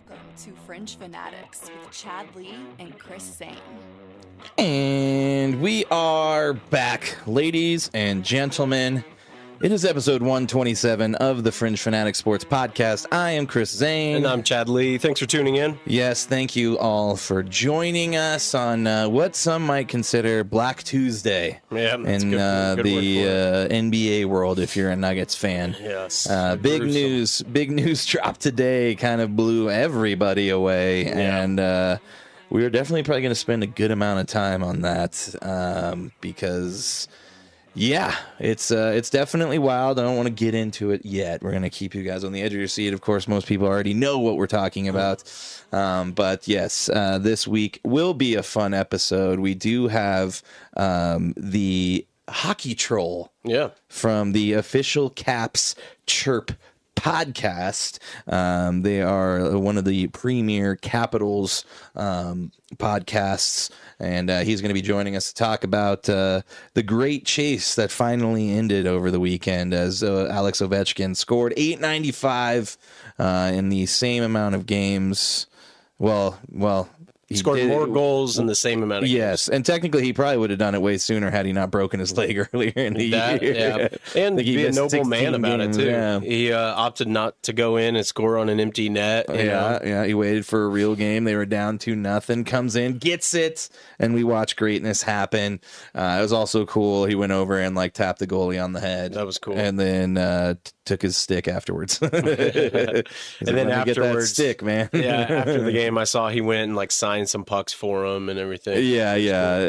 Welcome to Fringe Fanatics with Chad Lee and Chris Zane. And we are back, ladies and gentlemen. It is episode 127 of the Fringe Fanatics Sports Podcast. I am Chris Zane. And I'm Chad Lee. Thanks for tuning in. Yes, thank you all for joining us on what some might consider Black Tuesday in the NBA world, if you're a Nuggets fan. Yes. Big news dropped today, kind of blew everybody away. Yeah. And we're definitely probably going to spend a good amount of time on that because... yeah, it's definitely wild. I don't want to get into it yet. We're going to keep you guys on the edge of your seat. Of course, most people already know what we're talking about. But yes, this week will be a fun episode. We do have the hockey troll from the official Caps Chirp Podcast. They are one of the premier Capitals podcasts, and he's going to be joining us to talk about the great chase that finally ended over the weekend as Alex Ovechkin scored .895 in the same amount of games. Well, he scored more goals in the same amount of games. Yes, and technically he probably would have done it way sooner had he not broken his leg earlier in the year. Yeah. And be a noble man about it, too. Yeah. He opted not to go in and score on an empty net. Yeah, he waited for a real game. They were down 2-0, comes in, gets it, and we watch Gr8tness happen. It was also cool. He went over and tapped the goalie on the head. That was cool. And then took his stick afterwards. And then afterwards, get that stick, man. Yeah, after the game, I saw he went and signed some pucks for him and everything. Yeah.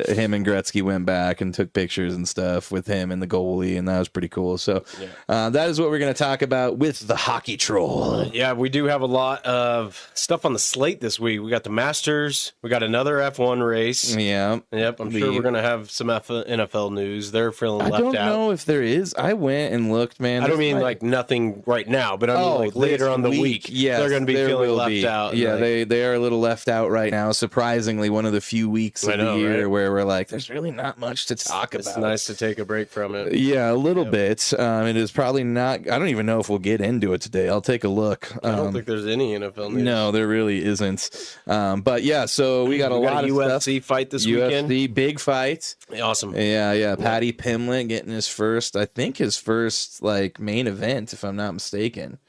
Him and Gretzky went back and took pictures and stuff with him and the goalie, and that was pretty cool. So that is what we're going to talk about with the hockey troll. Yeah, we do have a lot of stuff on the slate this week. We got the Masters. We got another F1 race. Yeah. Yep, I'm sure we're going to have some NFL news. They're feeling left out. I don't know if there is. I went and looked, man. I don't mean nothing right now, but I mean later on the week. Yes, they're going to be feeling left out. Yeah, they are a little left out right now. Surprisingly, one of the few weeks of the year where we're there's really not much to talk about. It's nice to take a break from it. Yeah, a little bit. It is probably not. I don't even know if we'll get into it today. I'll take a look. I don't think there's any NFL news. No, there really isn't. But yeah, so we got a lot of UFC stuff. fight this weekend. UFC big fight. Awesome. Yeah. Patty Pimlet getting his first main event, if I'm not mistaken.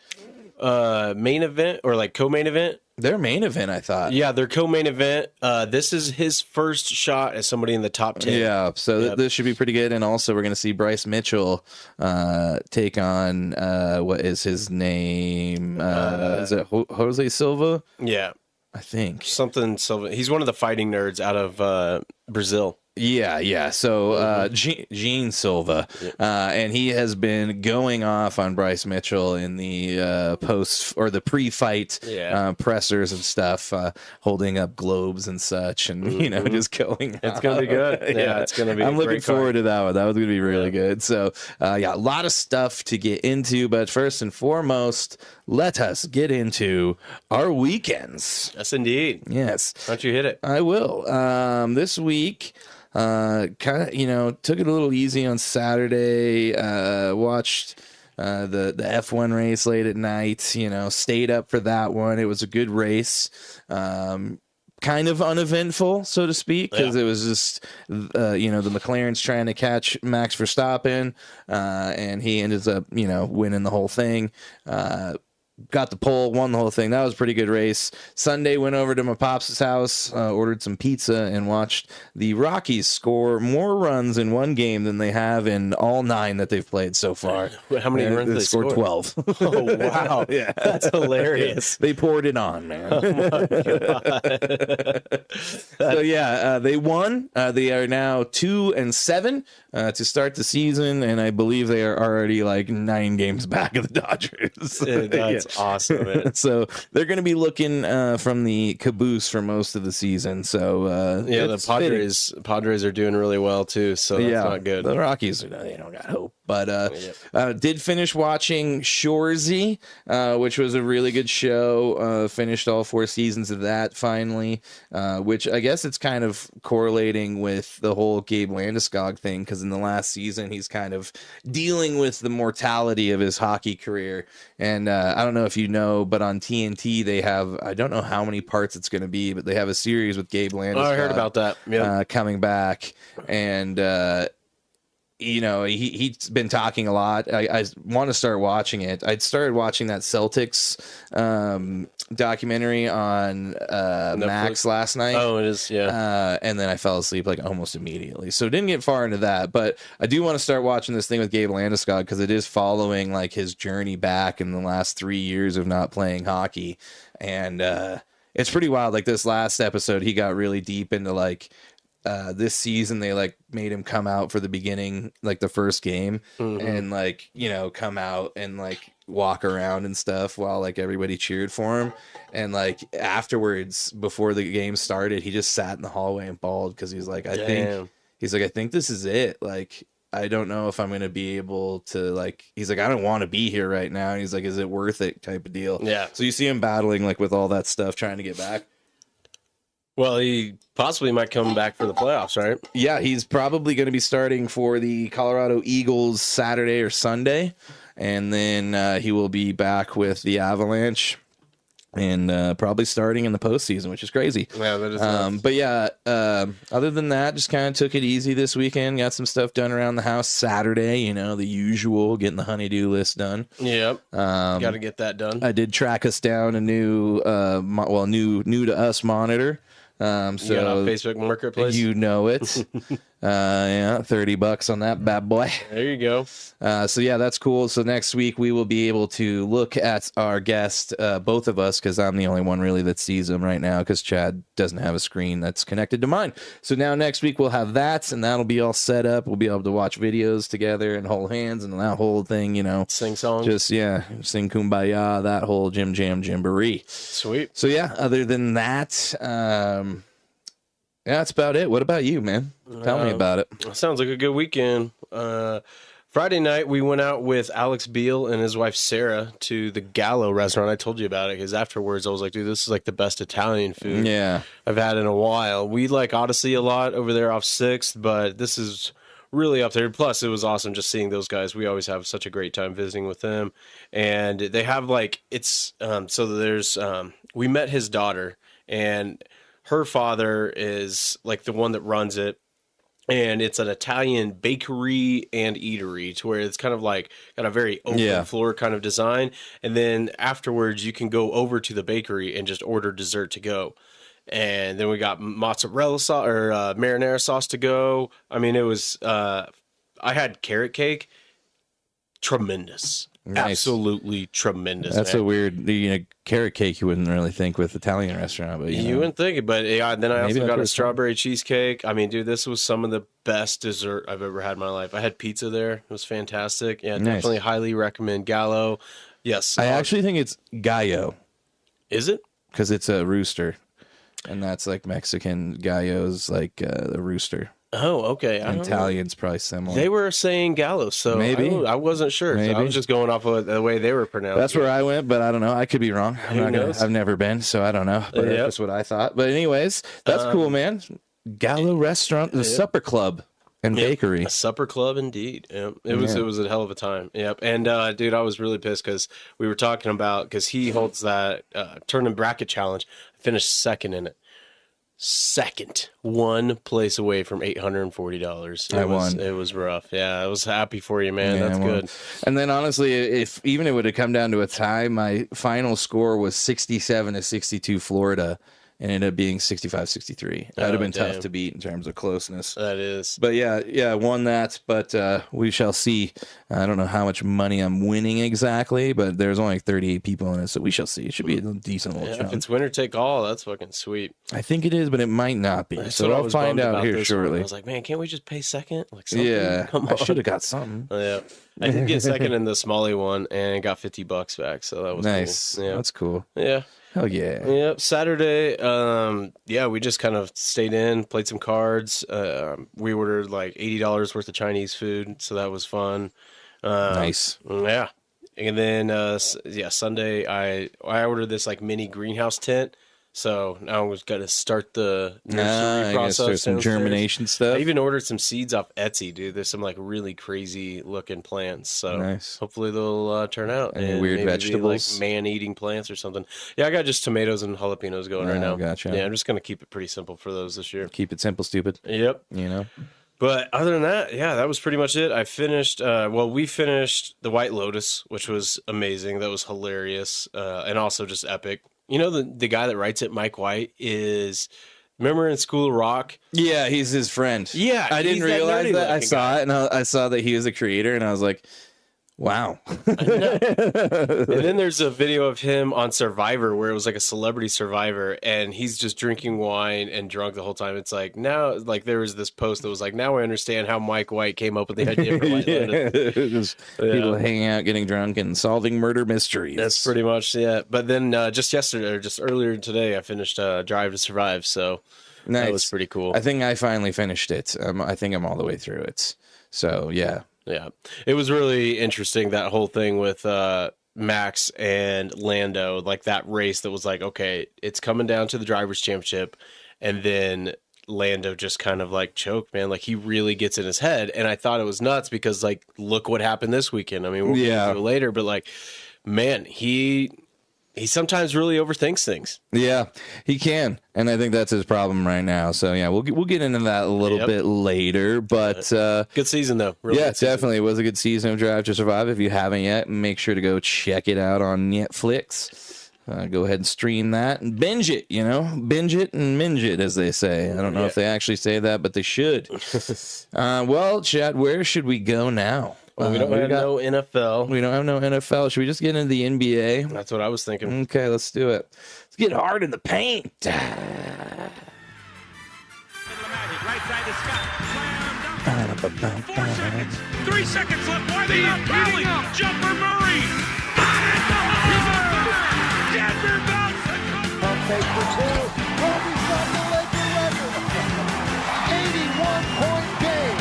Main event or co-main event? Their main event, I thought. Yeah, their co-main event. This is his first shot as somebody in the top 10. Yeah, so this should be pretty good. And also, we're going to see Bryce Mitchell take on, what is his name? Is it Jose Silva? Yeah. I think. Something Silva. He's one of the fighting nerds out of Brazil. Yeah. So Gene Silva, and he has been going off on Bryce Mitchell in the post or the pre-fight pressers and stuff, holding up globes and such, and just going. It's gonna be good. Yeah, it's gonna be. I'm looking forward to that one. That was gonna be really good. So a lot of stuff to get into, but first and foremost, let us get into our weekends. Yes, indeed. Yes. Why don't you hit it? I will. This week. Kind of, took it a little easy on Saturday, watched the F1 race late at night, stayed up for that one. It was a good race. Kind of uneventful, so to speak, because it was just, the McLaren's trying to catch Max Verstappen, and he ended up, winning the whole thing. Got the pole, won the whole thing. That was a pretty good race. Sunday, went over to my pops' house, ordered some pizza, and watched the Rockies score more runs in one game than they have in all 9 that they've played so far. How many runs did they scored? 12. Oh, wow. Yeah. That's hilarious. They poured it on, man. Oh, my God. So, they won. They are now 2-7 to start the season, and I believe they are already 9 games back of the Dodgers. That's awesome, man. So they're going to be looking from the caboose for most of the season. So the Padres are doing really well too. So that's not good. The Rockies, they don't got hope. But did finish watching Shoresy, which was a really good show. Finished all 4 seasons of that finally, which I guess it's kind of correlating with the whole Gabe Landeskog thing, because in the last season he's kind of dealing with the mortality of his hockey career. And I don't know know if you know, but on TNT they have, I don't know how many parts it's going to be, but they have a series with Gabe Landeskog. Oh, I heard about that. Yeah, coming back, and he's been talking a lot. I want to start watching it. I'd started watching that Celtics documentary on Max last night. Oh, it is, yeah. And then I fell asleep like almost immediately. So didn't get far into that. But I do want to start watching this thing with Gabe Landeskog because it is following like his journey back in the last 3 years of not playing hockey. And it's pretty wild. Like this last episode, he got really deep into like this season they like made him come out for the beginning, like the first game, and like, come out and like walk around and stuff while like everybody cheered for him. And like afterwards, before the game started, he just sat in the hallway and bawled because he's like, I think this is it. Like, I don't know if I'm going to be able to like, he's like, I don't want to be here right now. And he's like, is it worth it type of deal? Yeah. So you see him battling like with all that stuff, trying to get back. Well, he possibly might come back for the playoffs, right? Yeah, he's probably going to be starting for the Colorado Eagles Saturday or Sunday, and then he will be back with the Avalanche and probably starting in the postseason, which is crazy. Yeah, that is nuts. But yeah, other than that, just kind of took it easy this weekend. Got some stuff done around the house Saturday, the usual, getting the honey-do list done. Yep, got to get that done. I did track us down a new, new to us monitor. You got on Facebook Marketplace? You know it. Yeah, $30 on that bad boy. There you go. So yeah, that's cool. So next week we will be able to look at our guest, both of us, because I'm the only one really that sees them right now, because Chad doesn't have a screen that's connected to mine. So now next week we'll have that, and that'll be all set up. We'll be able to watch videos together and hold hands and that whole thing, Sing songs. Just, sing Kumbaya, that whole Jim Jam Jamboree. Sweet. So yeah, other than that, yeah, that's about it. What about you, man? Tell me about it. Sounds like a good weekend. Friday night, we went out with Alex Beal and his wife Sarah to the Gallo restaurant. I told you about it because afterwards I was like, dude, this is like the best Italian food I've had in a while. We like Odyssey a lot over there off 6th, but this is really up there. Plus, it was awesome just seeing those guys. We always have such a great time visiting with them. And they have like, we met his daughter, and her father is like the one that runs it, and it's an Italian bakery and eatery to where it's kind of like got a very open floor kind of design. And then afterwards you can go over to the bakery and just order dessert to go. And then we got mozzarella sauce or marinara sauce to go. I mean, it was, I had carrot cake. Tremendous. Nice. Absolutely tremendous. That's a weird, carrot cake you wouldn't really think with Italian restaurant, but you wouldn't think it. But then I also got a strawberry cheesecake. I mean, dude, this was some of the best dessert I've ever had in my life. I had pizza there. It was fantastic. Yeah, definitely highly recommend Gallo. Yes. I actually think it's gallo. Is it? Because it's a rooster. And that's like Mexican. Gallo's like a rooster. Oh, okay. Italian's probably similar. They were saying Gallo, so maybe I wasn't sure. So I was just going off of the way they were pronounced. That's where I went, but I don't know. I could be wrong. I've never been, so I don't know. But that's what I thought. But anyways, that's cool, man. Gallo restaurant, the supper club and bakery. A supper club, indeed. It was a hell of a time. Yep. And dude, I was really pissed because we were talking about because he holds that tournament bracket challenge. I finished second in it. One place away from $840. I won. It was rough. Yeah, I was happy for you, man. That's good. And then honestly, if even it would have come down to a tie, my final score was 67-62 Florida. And ended up being 65-63. That would have been tough to beat in terms of closeness. That is. But yeah, won that. But we shall see. I don't know how much money I'm winning exactly, but there's only like 38 people in it, so we shall see. It should be a decent little chunk. If it's winner take all, that's fucking sweet. I think it is, but it might not be. That's so I'll find out here shortly. I was like, man, can't we just pay second? Like something? Yeah, I should have got something. Yeah. I did get second in the Smalley one and got $50 back, so that was nice. Cool. Yeah. That's cool. Yeah. Hell yeah. Yep. Saturday, we just kind of stayed in, played some cards. We ordered like $80 worth of Chinese food, so that was fun. Nice. Yeah. And then Sunday I ordered this like mini greenhouse tent So now I'm going to start the nursery I gotta process. start some downstairs. germination stuff. I even ordered some seeds off Etsy, dude. There's some like really crazy looking plants. So Nice. hopefully they'll turn out. Any and weird maybe be, vegetables? like man-eating plants or something. Yeah, I got just tomatoes and jalapenos going right now. Gotcha. Yeah, I'm just going to keep it pretty simple for those this year. Keep it simple, stupid. Yep. You know? But other than that, yeah, that was pretty much it. I finished, we finished The White Lotus, which was amazing. That was hilarious and also just epic. You know, the guy that writes it, Mike White, remember in School of Rock? Yeah, he's his friend. Yeah. I didn't he's realize that. I nerdy-looking saw guy. it, and I saw that he was a creator, and I was like, wow. I know. And then there's a video of him on Survivor where it was like a celebrity Survivor and he's just drinking wine and drunk the whole time. It's like now, like there was this post that was like, now I understand how Mike White came up with the idea for White Lotus. Just people hanging out, getting drunk, and solving murder mysteries. That's pretty much it. But then just yesterday, or just earlier today, I finished Drive to Survive. So nice. that was pretty cool. I think I finally finished it. I think I'm all the way through it. So, yeah. Yeah, it was really interesting, that whole thing with Max and Lando, like that race that was like, okay, it's coming down to the drivers' championship, and then Lando just kind of like choked, man. Like he really gets in his head, and I thought it was nuts because like, look what happened this weekend. I mean, we'll get into it later, but like, man, he sometimes really overthinks things. Yeah, he can, and I think that's his problem right now. So yeah, we'll get into that a little bit later. But good season though. Really yeah, good season. definitely it was a good season of Drive to Survive. If you haven't yet, make sure to go check it out on Netflix. Go ahead and stream that and binge it. You know, binge it and minge it, as they say. I don't know if they actually say that, but they should. Well, Chad, where should we go now? Well, we don't have no NFL. We don't have no NFL. Should we just get into the NBA? That's what I was thinking. Okay, let's do it. Let's get hard in the paint. Right side to Scott. Slam dunk. 4 seconds. 3 seconds left. Why they not fouling? Jumper Murray. Got it. He's a third. Denver bounce. Pump fake for two. Kobe's got the Laker record. 81-point game.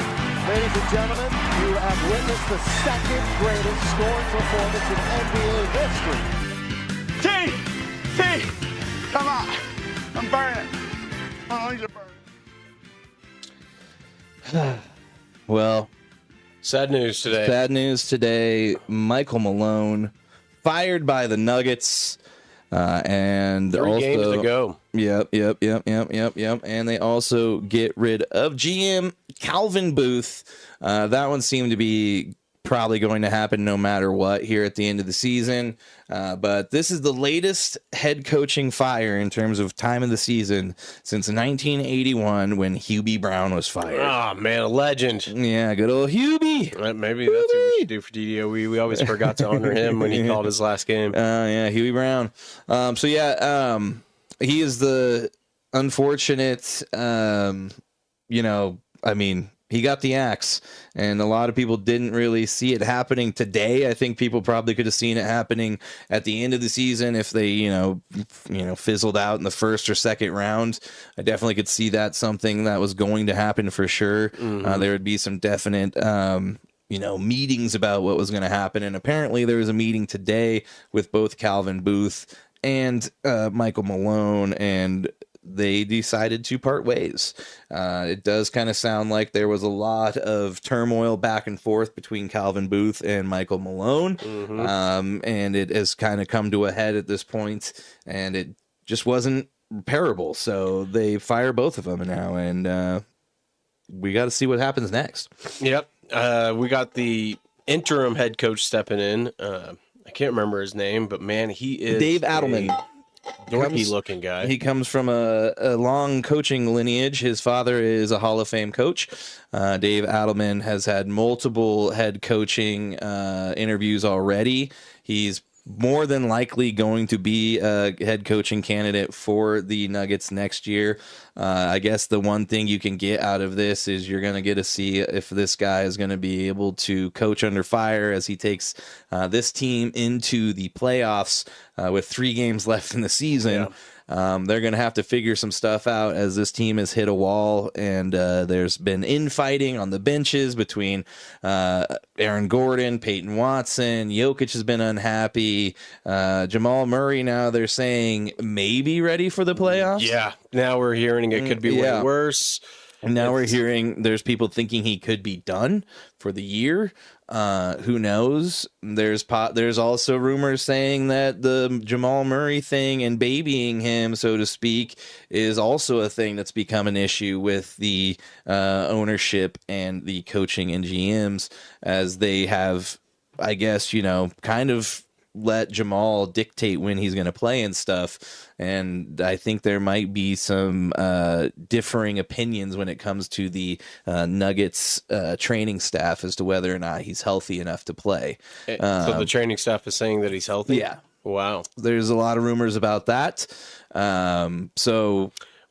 Ladies and gentlemen, you have witnessed the second greatest scoring performance in NBA history. T, come on. I'm burning. My lungs are burning. Well, Sad news today. sad news today. Michael Malone fired by the Nuggets. And 3 also, games to go. Yep. And they also get rid of GM Calvin Booth. That one seemed to be probably going to happen no matter what here at the end of the season. But this is the latest head coaching fire in terms of time of the season since 1981 when Hubie Brown was fired. Oh, man, a legend. Yeah, good old Hubie. Maybe that's what we should do for DDO. We always forgot to honor him when he called his last game. Yeah, Huey Brown. He is the unfortunate, he got the axe, and a lot of people didn't really see it happening today. I think people probably could have seen it happening at the end of the season if they, fizzled out in the first or second round. I definitely could see that something that was going to happen for sure. There would be some definite, meetings about what was going to happen. And apparently there was a meeting today with both Calvin Booth and Michael Malone, and they decided to part ways. It does kind of sound like there was a lot of turmoil back and forth between Calvin Booth and Michael Malone. And it has kind of come to a head at this point, and it just wasn't repairable. So they fire both of them now, and we got to see what happens next. Yep. We got the interim head coach stepping in. I can't remember his name, but man, he is Dave Adelman. dorky looking guy. He comes from a long coaching lineage. His father is a Hall of Fame coach. Dave Adelman has had multiple head coaching interviews already. He's more than likely going to be a head coaching candidate for the Nuggets next year. I guess the one thing you can get out of this is you're going to get to see if this guy is going to be able to coach under fire as he takes this team into the playoffs with 3 games left in the season. They're going to have to figure some stuff out as this team has hit a wall, and there's been infighting on the benches between Aaron Gordon, Peyton Watson. Jokic has been unhappy. Jamal Murray, now they're saying maybe ready for the playoffs. Yeah, now we're hearing it could be way worse. And now we're hearing there's people thinking he could be done for the year. Who knows? There's also rumors saying that the Jamal Murray thing and babying him, so to speak, is also a thing that's become an issue with the ownership and the coaching and GMs, as they have, I guess, kind of let Jamal dictate when he's going to play and stuff. And I think there might be some differing opinions when it comes to the Nuggets training staff as to whether or not he's healthy enough to play. So the training staff is saying that he's healthy? Yeah. Wow. There's a lot of rumors about that. Well,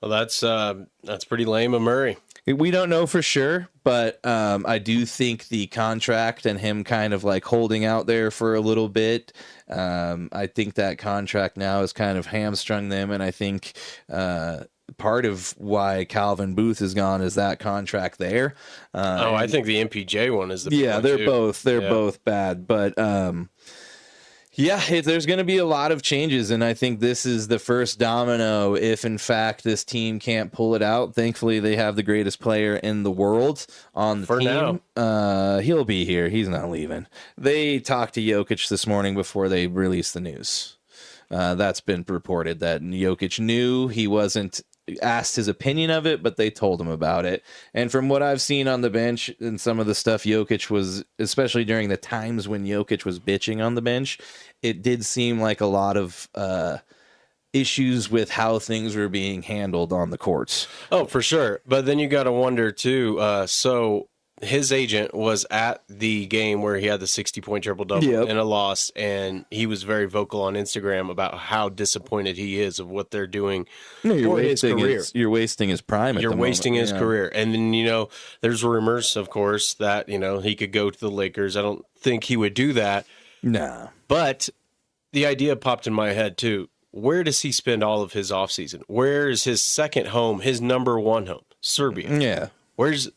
that's pretty lame of Murray. We don't know for sure, but I do think the contract and him kind of like holding out there for a little bit, I think that contract now has kind of hamstrung them, and I think part of why Calvin Booth is gone is that contract there. I think the MPJ one is the they're both bad, but there's going to be a lot of changes, and I think this is the first domino if, in fact, this team can't pull it out. Thankfully, they have the greatest player in the world on the team. Now. He'll be here. He's not leaving. They talked to Jokic this morning before they released the news. That's been reported that Jokic knew. He wasn't asked his opinion of it, but they told him about it. And from what I've seen on the bench and some of the stuff Jokic was, especially during the times when Jokic was bitching on the bench, it did seem like a lot of issues with how things were being handled on the courts. Oh, for sure. But then you got to wonder too. So his agent was at the game where he had the 60-point triple-double and a loss, and he was very vocal on Instagram about how disappointed he is of what they're doing for his career. You're wasting his prime. You're wasting his career. And then, there's rumors, of course, that, he could go to the Lakers. I don't think he would do that. Nah. But the idea popped in my head, too. Where does he spend all of his offseason? Where is his second home, his number one home? Serbia. Yeah. Where's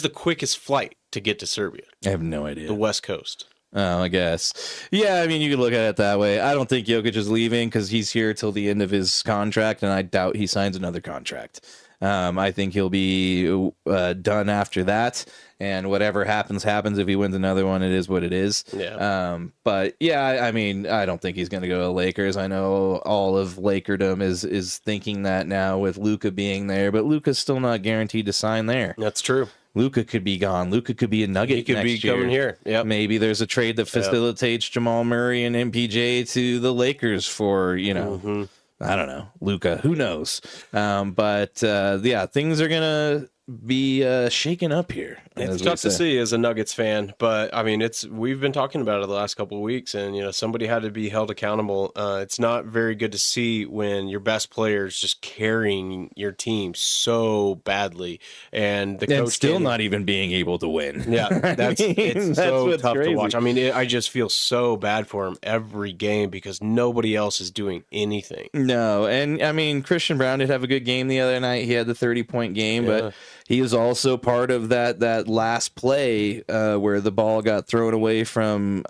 the quickest flight to get to Serbia? I have no idea. The West Coast. Oh, I guess. Yeah, I mean, you could look at it that way. I don't think Jokic is leaving because he's here till the end of his contract, and I doubt he signs another contract. I think he'll be done after that, and whatever happens. If he wins another one, it is what it is. Yeah. But yeah, I mean, I don't think he's going to go to Lakers. I know all of Lakerdom is thinking that now with Luka being there, but Luka's still not guaranteed to sign there. That's true. Luka could be gone. Luka could be a Nugget. He could next be year. coming here. Yep. Maybe there's a trade that facilitates Jamal Murray and MPJ to the Lakers for, I don't know, Luka. Who knows? But things are gonna be shaken up here. It's tough to see as a Nuggets fan, but I mean, we've been talking about it the last couple of weeks, and somebody had to be held accountable. It's not very good to see when your best player is just carrying your team so badly, and the coach still not even being able to win. Yeah, it's so tough crazy to watch. I mean, I just feel so bad for him every game because nobody else is doing anything. No, and I mean, Christian Brown did have a good game the other night. He had the 30-point game, but he was also part of that last play where the ball got thrown away from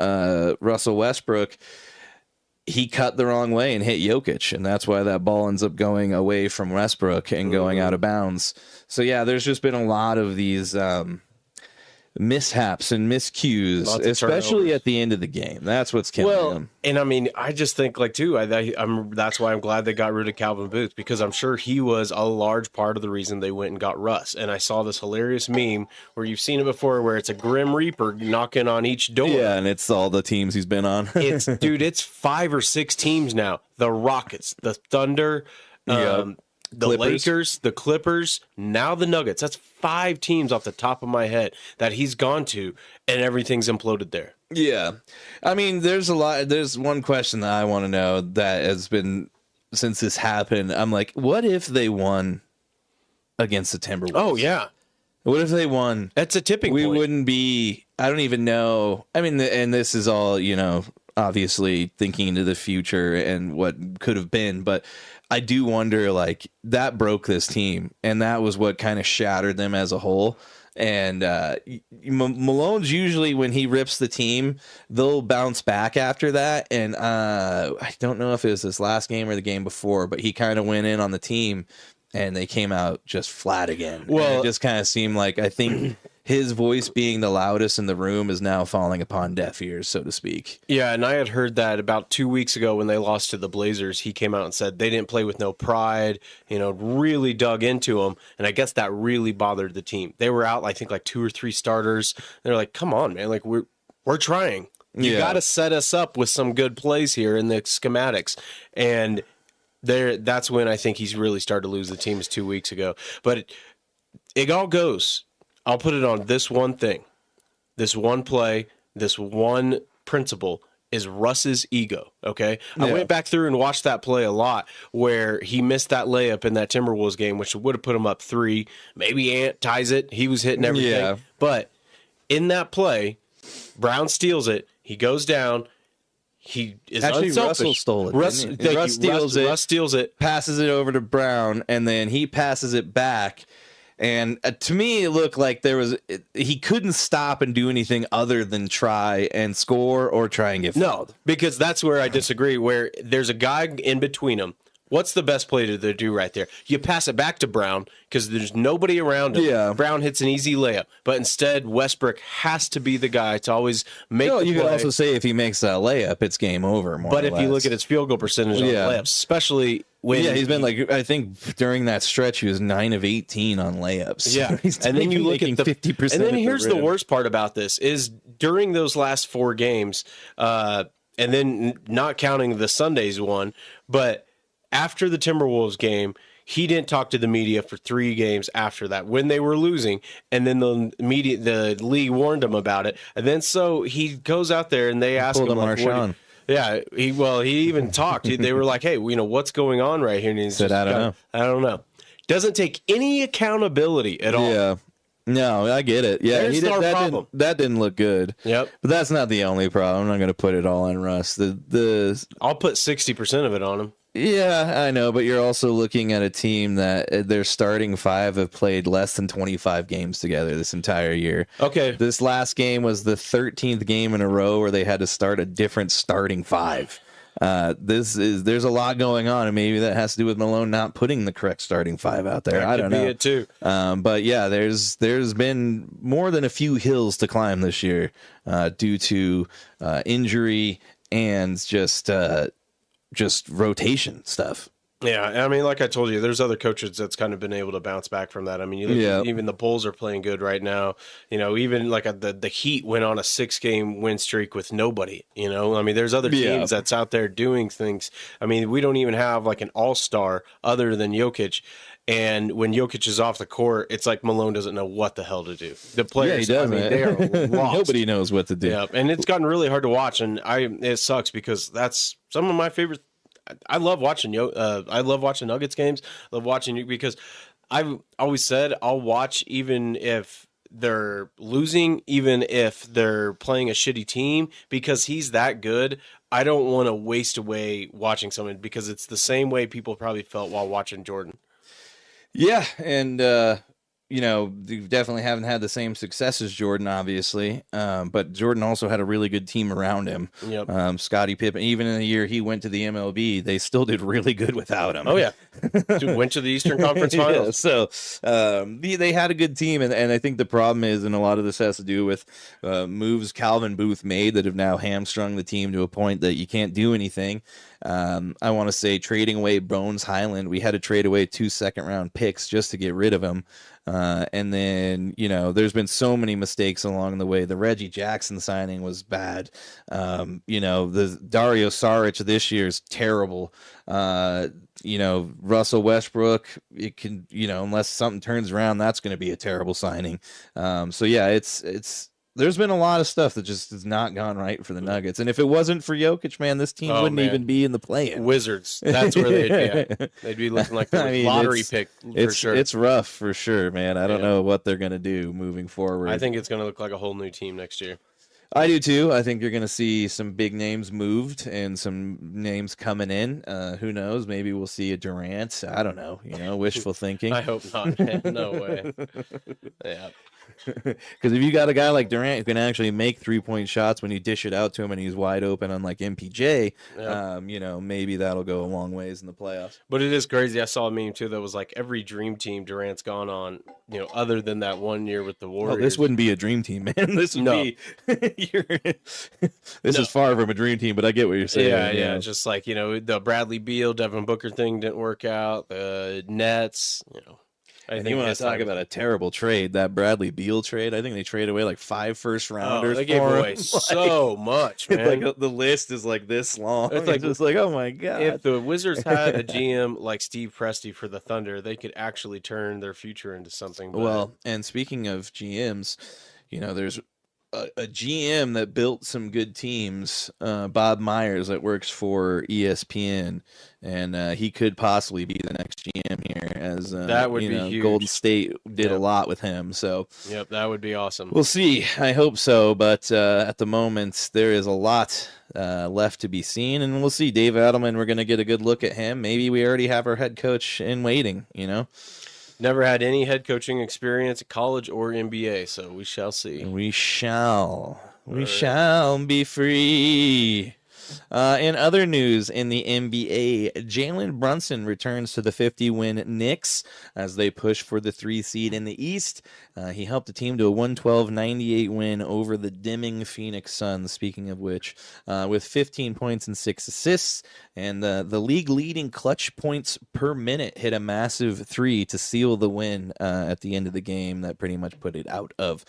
Russell Westbrook. He cut the wrong way and hit Jokic, and that's why that ball ends up going away from Westbrook and going out of bounds. So, yeah, there's just been a lot of these mishaps and miscues, especially at the end of the game. That's what's killing them. And I mean, I just think that's why I'm glad they got rid of Calvin Booth, because I'm sure he was a large part of the reason they went and got Russ. And I saw this hilarious meme where you've seen it before, where it's a Grim Reaper knocking on each door. Yeah, and it's all the teams he's been on. It's 5 or 6 teams now. The Rockets, the Thunder, the Clippers. Lakers, the Clippers, now the Nuggets. That's 5 teams off the top of my head that he's gone to, and everything's imploded there. Yeah. I mean, there's one question that I want to know that has been, since this happened, I'm like, what if they won against the Timberwolves? Oh, yeah. What if they won? That's a tipping point. point. We wouldn't be, I don't even know. I mean, and this is all, obviously thinking into the future and what could have been, but I do wonder, like, that broke this team, and that was what kind of shattered them as a whole. And Malone's usually, when he rips the team, they'll bounce back after that. And I don't know if it was this last game or the game before, but he kind of went in on the team and they came out just flat again. Well, and it just kind of seemed like, I think his voice being the loudest in the room is now falling upon deaf ears, so to speak. Yeah, and I had heard that about 2 weeks ago when they lost to the Blazers. He came out and said they didn't play with no pride, really dug into them. And I guess that really bothered the team. They were out, I think, like 2 or 3 starters. They're like, come on, man, like we're trying. You got to set us up with some good plays here in the schematics. And that's when I think he's really started to lose the teams 2 weeks ago. But it all goes. I'll put it on this one thing, this one play, this one principle is Russ's ego, okay? Yeah. I went back through and watched that play a lot where he missed that layup in that Timberwolves game, which would have put him up 3. Maybe Ant ties it. He was hitting everything. Yeah. But in that play, Brown steals it. He goes down. He is actually unselfish. Russell stole it. Russ steals it, passes it over to Brown, and then he passes it back. And to me, it looked like he couldn't stop and do anything other than try and score or try and get fouled. No, because that's where I disagree, where there's a guy in between them. What's the best play to do right there? You pass it back to Brown because there's nobody around him. Yeah. Brown hits an easy layup. But instead, Westbrook has to be the guy to always make the play. You could also say if he makes that layup, it's game over. But if you look at his field goal percentage on layups, especially when... Yeah, he's been like, I think during that stretch, he was 9 of 18 on layups. Yeah. And then you look at 50%. And then here's the worst part about this is during those last 4 games, and then not counting the Sundays one, but... After the Timberwolves game, he didn't talk to the media for 3 games after that when they were losing, and then the league warned him about it. And then so he goes out there and they ask him, like, he even talked. They were like, "Hey, what's going on right here?" And he said, "I don't know." Doesn't take any accountability at all. Yeah. No, I get it. Yeah, that didn't look good. Yep. But that's not the only problem. I'm not going to put it all on Russ. I'll put 60% of it on him. Yeah, I know, but you're also looking at a team that their starting 5 have played less than 25 games together this entire year. Okay. This last game was the 13th game in a row where they had to start a different starting 5. There's a lot going on, and maybe that has to do with Malone not putting the correct starting 5 out there. I don't know. That could be it too. But yeah, there's been more than a few hills to climb this year due to injury and just rotation stuff. Yeah, I mean, like I told you, there's other coaches that's kind of been able to bounce back from that. I mean, even the Bulls are playing good right now. Even like the Heat went on a 6-game win streak with nobody. I mean, there's other teams that's out there doing things. I mean, we don't even have like an all-star other than Jokic. And when Jokic is off the court, it's like Malone doesn't know what the hell to do. The players, I mean, they are lost. Nobody knows what to do. Yeah, and it's gotten really hard to watch, and it sucks because that's some of my favorite. I love watching Nuggets games. I love watching because I've always said I'll watch even if they're losing, even if they're playing a shitty team, because he's that good. I don't want to waste away watching someone because it's the same way people probably felt while watching Jordan. Yeah, and you definitely haven't had the same success as Jordan, obviously. But Jordan also had a really good team around him. Yep. Scottie Pippen, even in the year he went to the MLB, they still did really good without him. Oh, yeah. Went to the Eastern Conference Finals. Yeah, so they had a good team, and I think the problem is, and a lot of this has to do with moves Calvin Booth made that have now hamstrung the team to a point that you can't do anything. I want to say trading away Bones Highland. We had to trade away 2 second-round picks just to get rid of him. And then, there's been so many mistakes along the way. The Reggie Jackson signing was bad. The Dario Saric this year is terrible. Russell Westbrook, it can, unless something turns around, that's going to be a terrible signing. So yeah, it's there's been a lot of stuff that just has not gone right for the Nuggets. And if it wasn't for Jokic, man, this team wouldn't even be in the play-in. Wizards. That's where they'd be at. They'd be looking like the lottery pick for sure. It's rough for sure, man. I don't know what they're going to do moving forward. I think it's going to look like a whole new team next year. I do too. I think you're going to see some big names moved and some names coming in. Who knows? Maybe we'll see a Durant. I don't know. Wishful thinking. I hope not, man. No way. Yeah. Because if you got a guy like Durant who can actually make 3-point shots when you dish it out to him and he's wide open, unlike MPJ, maybe that'll go a long ways in the playoffs. But it is crazy. I saw a meme too that was like every dream team Durant's gone on, other than that 1 year with the Warriors. Oh, this wouldn't be a dream team, man. This would be this is far from a dream team, but I get what you're saying. Yeah. Just like, the Bradley Beal, Devin Booker thing didn't work out. The Nets, I think you want to talk about a terrible trade, that Bradley Beal trade. I think they traded away like 5 first-rounders. They gave away so much, man. Like the list is like this long. It's just like, oh my god. If the Wizards had a GM like Steve Presti for the Thunder, they could actually turn their future into something. Well, and speaking of GMs, there's a GM that built some good teams, Bob Myers, that works for ESPN, and he could possibly be the next GM here. As that would be huge. Golden State did a lot with him, so yep, that would be awesome. We'll see. I hope so, but at the moment there is a lot left to be seen, and we'll see. Dave Adelman, we're going to get a good look at him. Maybe we already have our head coach in waiting. Never had any head coaching experience at college or NBA, so we shall see. We shall be free. In other news in the NBA, Jalen Brunson returns to the 50-win Knicks as they push for the 3 seed in the East. He helped the team to a 112-98 win over the dimming Phoenix Suns, speaking of which, with 15 points and 6 assists. And the league-leading clutch points per minute hit a massive 3 to seal the win at the end of the game. That pretty much put it out of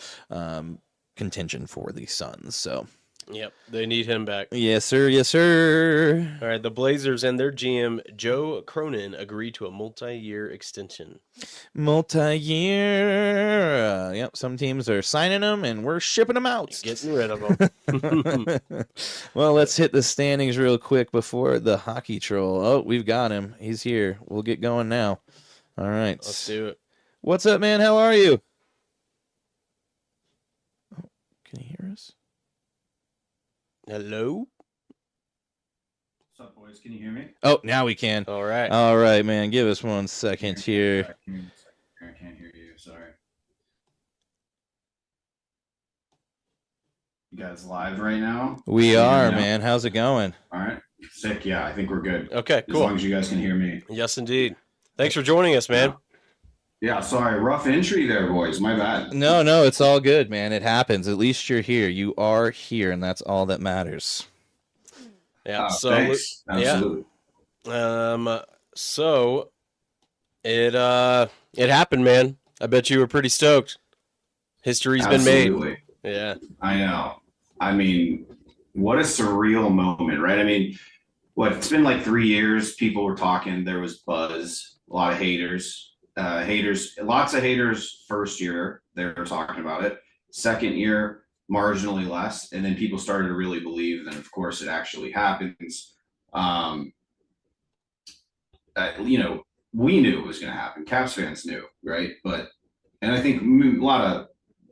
contention for the Suns. So... Yep, they need him back. Yes, sir. Yes, sir. All right, the Blazers and their GM, Joe Cronin, agreed to a multi-year extension. Multi-year. Yep, some teams are signing them, and we're shipping them out. Getting rid of them. Well, let's hit the standings real quick before the hockey troll. Oh, we've got him. He's here. We'll get going now. All right. Let's do it. What's up, man? How are you? Oh, can you hear us? Hello? What's up, boys? Can you hear me? Oh, now we can. All right. All right, man. Give us 1 second here. I can't hear you. Sorry. You guys live right now? We are, man. How's it going? All right. Sick. Yeah, I think we're good. Okay, cool. As long as you guys can hear me. Yes, indeed. Thanks for joining us, man. Yeah, sorry. Rough entry there, boys. My bad. No, it's all good, man. It happens. At least you're here. You are here, and that's all that matters. Yeah. Thanks. Absolutely. Yeah. So it happened, man. I bet you were pretty stoked. History's been made. Yeah. I know. I mean, what a surreal moment, right? I mean, it's been like 3 years. People were talking. There was buzz. A lot of haters. Lots of haters first year, they were talking about it. Second year, marginally less. And then people started to really believe, and of course it actually happens. We knew it was going to happen. Caps fans knew, right? And I think a lot of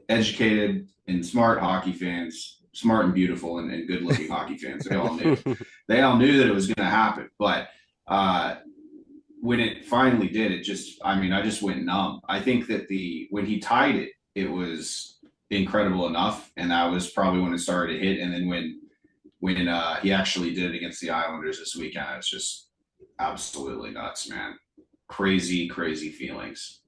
educated and smart hockey fans, smart and beautiful and good looking hockey fans, they all knew that it was going to happen. But, when it finally did, I just went numb. I think that when he tied it, it was incredible enough, and that was probably when it started to hit. And then when he actually did it against the Islanders this weekend, it's just absolutely nuts, man. Crazy feelings.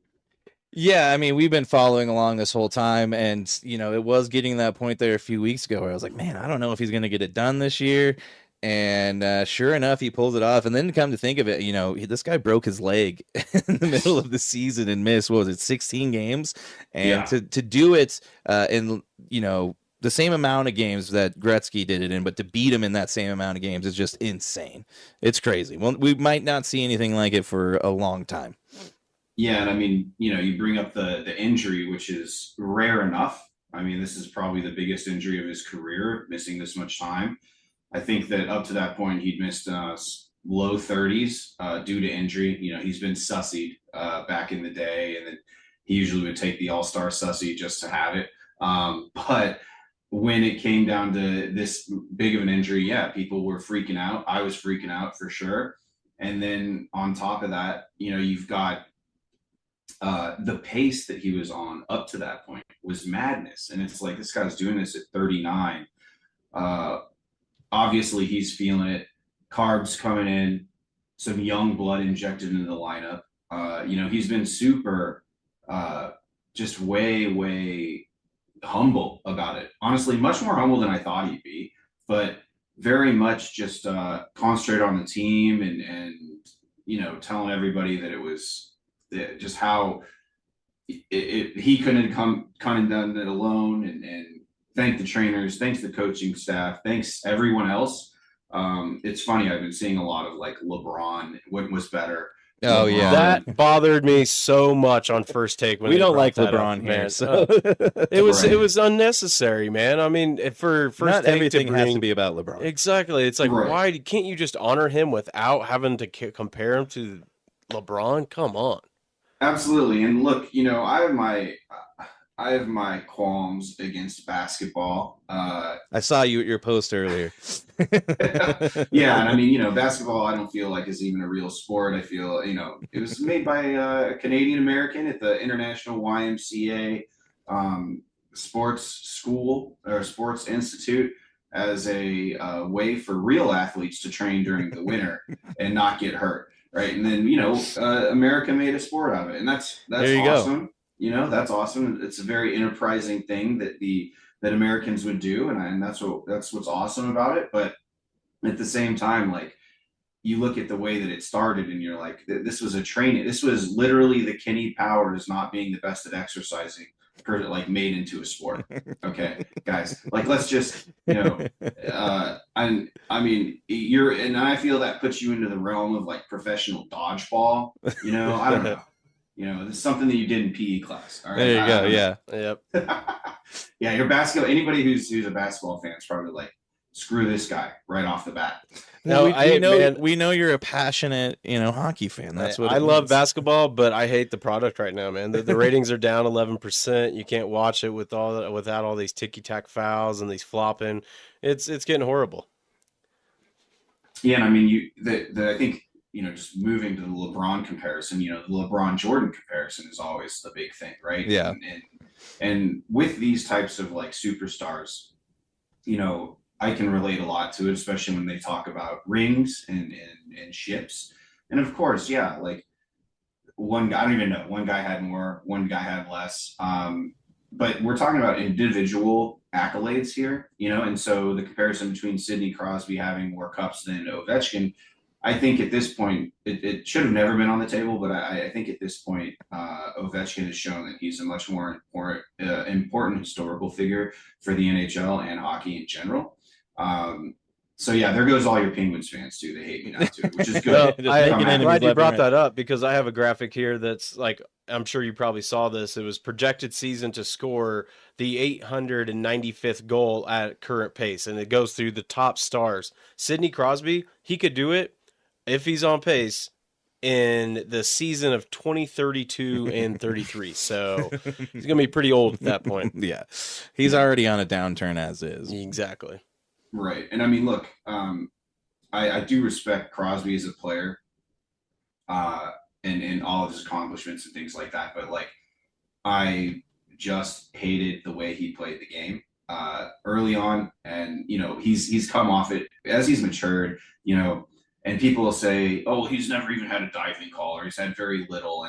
Yeah, I mean, we've been following along this whole time, and it was getting to that point there a few weeks ago where I was like, man, I don't know if he's going to get it done this year. And sure enough, he pulls it off. And then come to think of it, this guy broke his leg in the middle of the season and missed, 16 games? And to do it in, the same amount of games that Gretzky did it in, but to beat him in that same amount of games is just insane. It's crazy. Well, we might not see anything like it for a long time. Yeah, and I mean, you bring up the injury, which is rare enough. I mean, this is probably the biggest injury of his career, missing this much time. I think that up to that point, he'd missed low 30s due to injury. He's been sussied back in the day, and then he usually would take the all-star sussy just to have it. But when it came down to this big of an injury, yeah, people were freaking out. I was freaking out for sure. And then on top of that, you've got the pace that he was on up to that point was madness. And it's like, this guy's doing this at 39. Obviously he's feeling it. Carbs coming in, some young blood injected into the lineup. He's been super, just way humble about it. Honestly, much more humble than I thought he'd be, but very much just concentrate on the team and telling everybody that it was just how he couldn't have done it alone, and thank the trainers, thanks the coaching staff, thanks everyone else. It's funny, I've been seeing a lot of like LeBron, what was better. Oh LeBron. yeah, that bothered me so much on First Take when we don't like brought that LeBron up, here, man. so It was unnecessary, man. I mean, for First not Take everything has to be about LeBron. Exactly. It's like, Right. why can't you just honor him without having to compare him to LeBron? Come on. Absolutely. And look, I have my qualms against basketball. I saw you at your post earlier. Yeah, and I mean, basketball I don't feel like is even a real sport. I feel, it was made by a Canadian American at the International YMCA sports school or sports institute as a way for real athletes to train during the winter and not get hurt. Right. And then, America made a sport out of it. And that's There you awesome. That's awesome. It's a very enterprising thing that Americans would do. And that's what's awesome about it. But at the same time, like, you look at the way that it started and you're like, this was a training. This was literally the Kenny Powers not being the best at exercising, made into a sport. Okay, guys, like, let's just, and I feel that puts you into the realm of like professional dodgeball. I don't know. It's something that you did in PE class. All right. There you go. Yeah. Yep. Yeah. Your basketball. Anybody who's a basketball fan is probably like, screw this guy right off the bat. No, No, we know you're a passionate, hockey fan. That's what I love means. basketball, but I hate the product right now, man. The ratings are down 11%. You can't watch it without all these ticky-tack fouls and these flopping. It's getting horrible. Yeah, and I mean, I think, just moving to the LeBron comparison, the LeBron Jordan comparison is always the big thing, right? Yeah. And with these types of like superstars, I can relate a lot to it, especially when they talk about rings and ships. And of course, yeah, like one guy, I don't even know, one guy had more, one guy had less. But we're talking about individual accolades here, and so the comparison between Sidney Crosby having more cups than Ovechkin, I think at this point, it should have never been on the table, but I think at this point, Ovechkin has shown that he's a much more important historical figure for the NHL and hockey in general. So yeah, there goes all your Penguins fans too. They hate me now too, which is good. I'm glad you brought that up because I have a graphic here that's like, I'm sure you probably saw this. It was projected season to score the 895th goal at current pace, and it goes through the top stars. Sidney Crosby, he could do it if he's on pace in the season of 2032 and 33. So he's going to be pretty old at that point. Yeah. He's already on a downturn as is. Exactly. Right. And I mean, look, I do respect Crosby as a player and all of his accomplishments and things like that. But like, I just hated the way he played the game early on. And, he's come off it as he's matured, and people will say, oh, he's never even had a diving call or he's had very little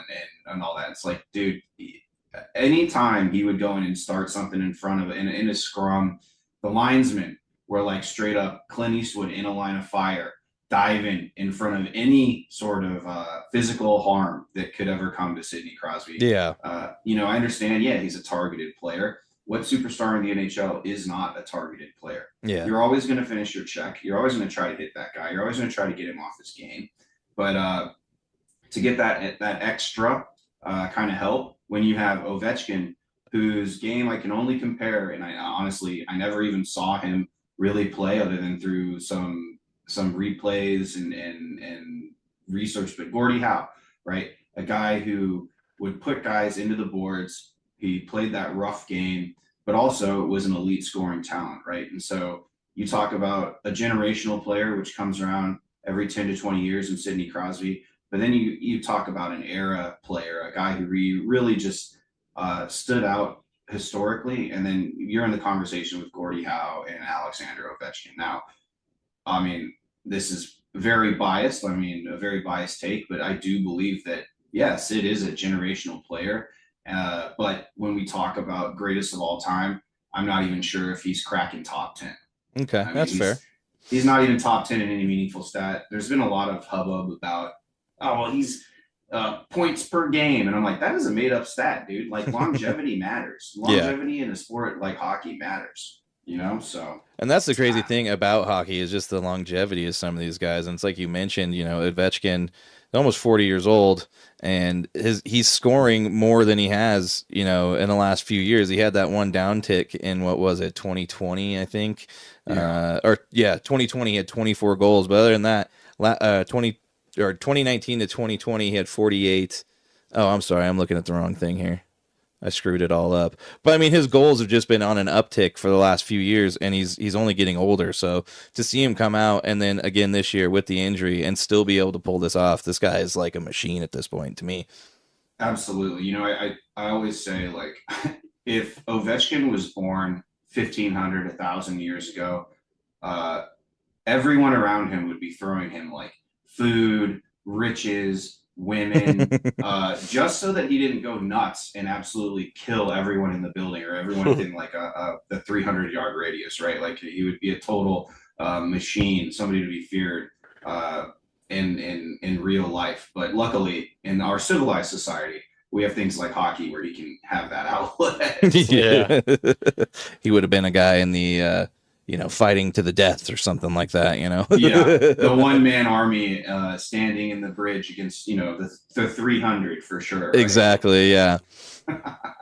and all that. It's like, dude, anytime he would go in and start something in front of in a scrum, the linesmen were like straight up Clint Eastwood in a line of fire, diving in front of any sort of physical harm that could ever come to Sidney Crosby. Yeah. I understand. Yeah, he's a targeted player. What superstar in the NHL is not a targeted player? Yeah. You're always going to finish your check. You're always going to try to hit that guy. You're always going to try to get him off his game. But to get that extra kind of help when you have Ovechkin, whose game I can only compare, and I never even saw him really play other than through some replays and research. But Gordie Howe, right? A guy who would put guys into the boards. He played that rough game. but also was an elite scoring talent, right? And so you talk about a generational player, which comes around every 10 to 20 years in Sidney Crosby, but then you talk about an era player, a guy who really just stood out historically, and then you're in the conversation with Gordie Howe and Alexander Ovechkin. Now, I mean, this is very biased. I mean, a very biased take, but I do believe that, yes, it is a generational player. But when we talk about greatest of all time, I'm not even sure if he's cracking top 10. Okay, that's fair. He's not even top 10 in any meaningful stat. There's been a lot of hubbub about, oh, well, he's points per game. And I'm like, that is a made up stat, dude. Like, longevity matters. Longevity in a sport like hockey matters, you know? So. And that's the crazy thing about hockey is just the longevity of some of these guys. And it's like you mentioned, you know, Ovechkin, almost 40 years old, and he's scoring more than he has, you know, in the last few years. He had that one downtick in, what was it, 2020, I think. 2020 he had 24 goals. But other than that, 2019 to 2020 he had 48. Oh, I'm sorry, I'm looking at the wrong thing here. I screwed it all up. But I mean, his goals have just been on an uptick for the last few years, and he's only getting older. So to see him come out and then again this year with the injury and still be able to pull this off, this guy is like a machine at this point to me. Absolutely. You know, I always say, like, if Ovechkin was born 1,500, 1,000 years ago, everyone around him would be throwing him like food, riches, women, just so that he didn't go nuts and absolutely kill everyone in the building or everyone within like the 300-yard radius, right? Like, he would be a total machine, somebody to be feared in real life. But luckily, in our civilized society, we have things like hockey where he can have that outlet. Yeah. He would have been a guy in the fighting to the death or something like that, you know? Yeah, the one-man army standing in the bridge against, you know, the 300 for sure. Right? Exactly, yeah.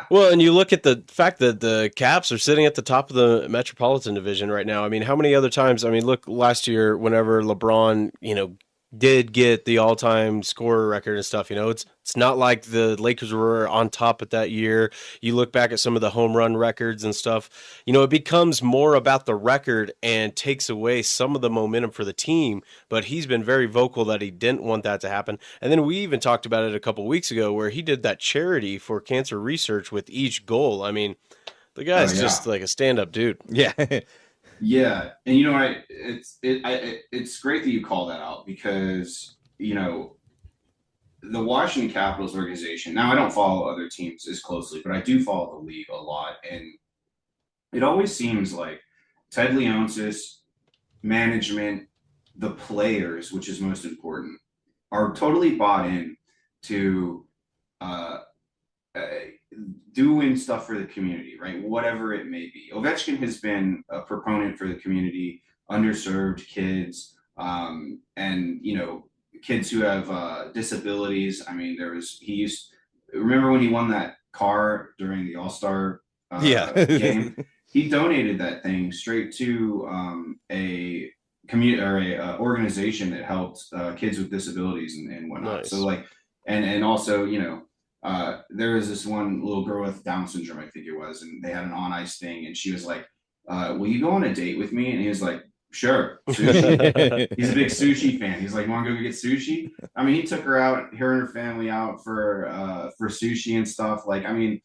Well, and you look at the fact that the Caps are sitting at the top of the Metropolitan Division right now. I mean, how many other times? I mean, look, last year, whenever LeBron, you know, did get the all-time scorer record and stuff, you know, it's not like the Lakers were on top at that year. You look back at some of the home run records and stuff, you know, it becomes more about the record and takes away some of the momentum for the team. But he's been very vocal that he didn't want that to happen. And then we even talked about it a couple of weeks ago where he did that charity for cancer research with each goal. I mean, the guy's just like a stand-up dude. Yeah. Yeah, and you know, it's great that you call that out because, you know, the Washington Capitals organization. Now, I don't follow other teams as closely, but I do follow the league a lot, and it always seems like Ted Leonsis, management, the players, which is most important, are totally bought in to doing stuff for the community, right? Whatever it may be. Ovechkin has been a proponent for the community, underserved kids, and, you know, kids who have disabilities. I mean, remember when he won that car during the All-Star game? He donated that thing straight to a community or a organization that helped kids with disabilities and whatnot. Nice. So like, and also, you know, there was this one little girl with Down syndrome, I think it was, and they had an on ice thing, and she was like, will you go on a date with me? And he was like, sure. Sushi. He's a big sushi fan. He's like, want to go get sushi? I mean, he took her and her family out for sushi and stuff. Like, I mean,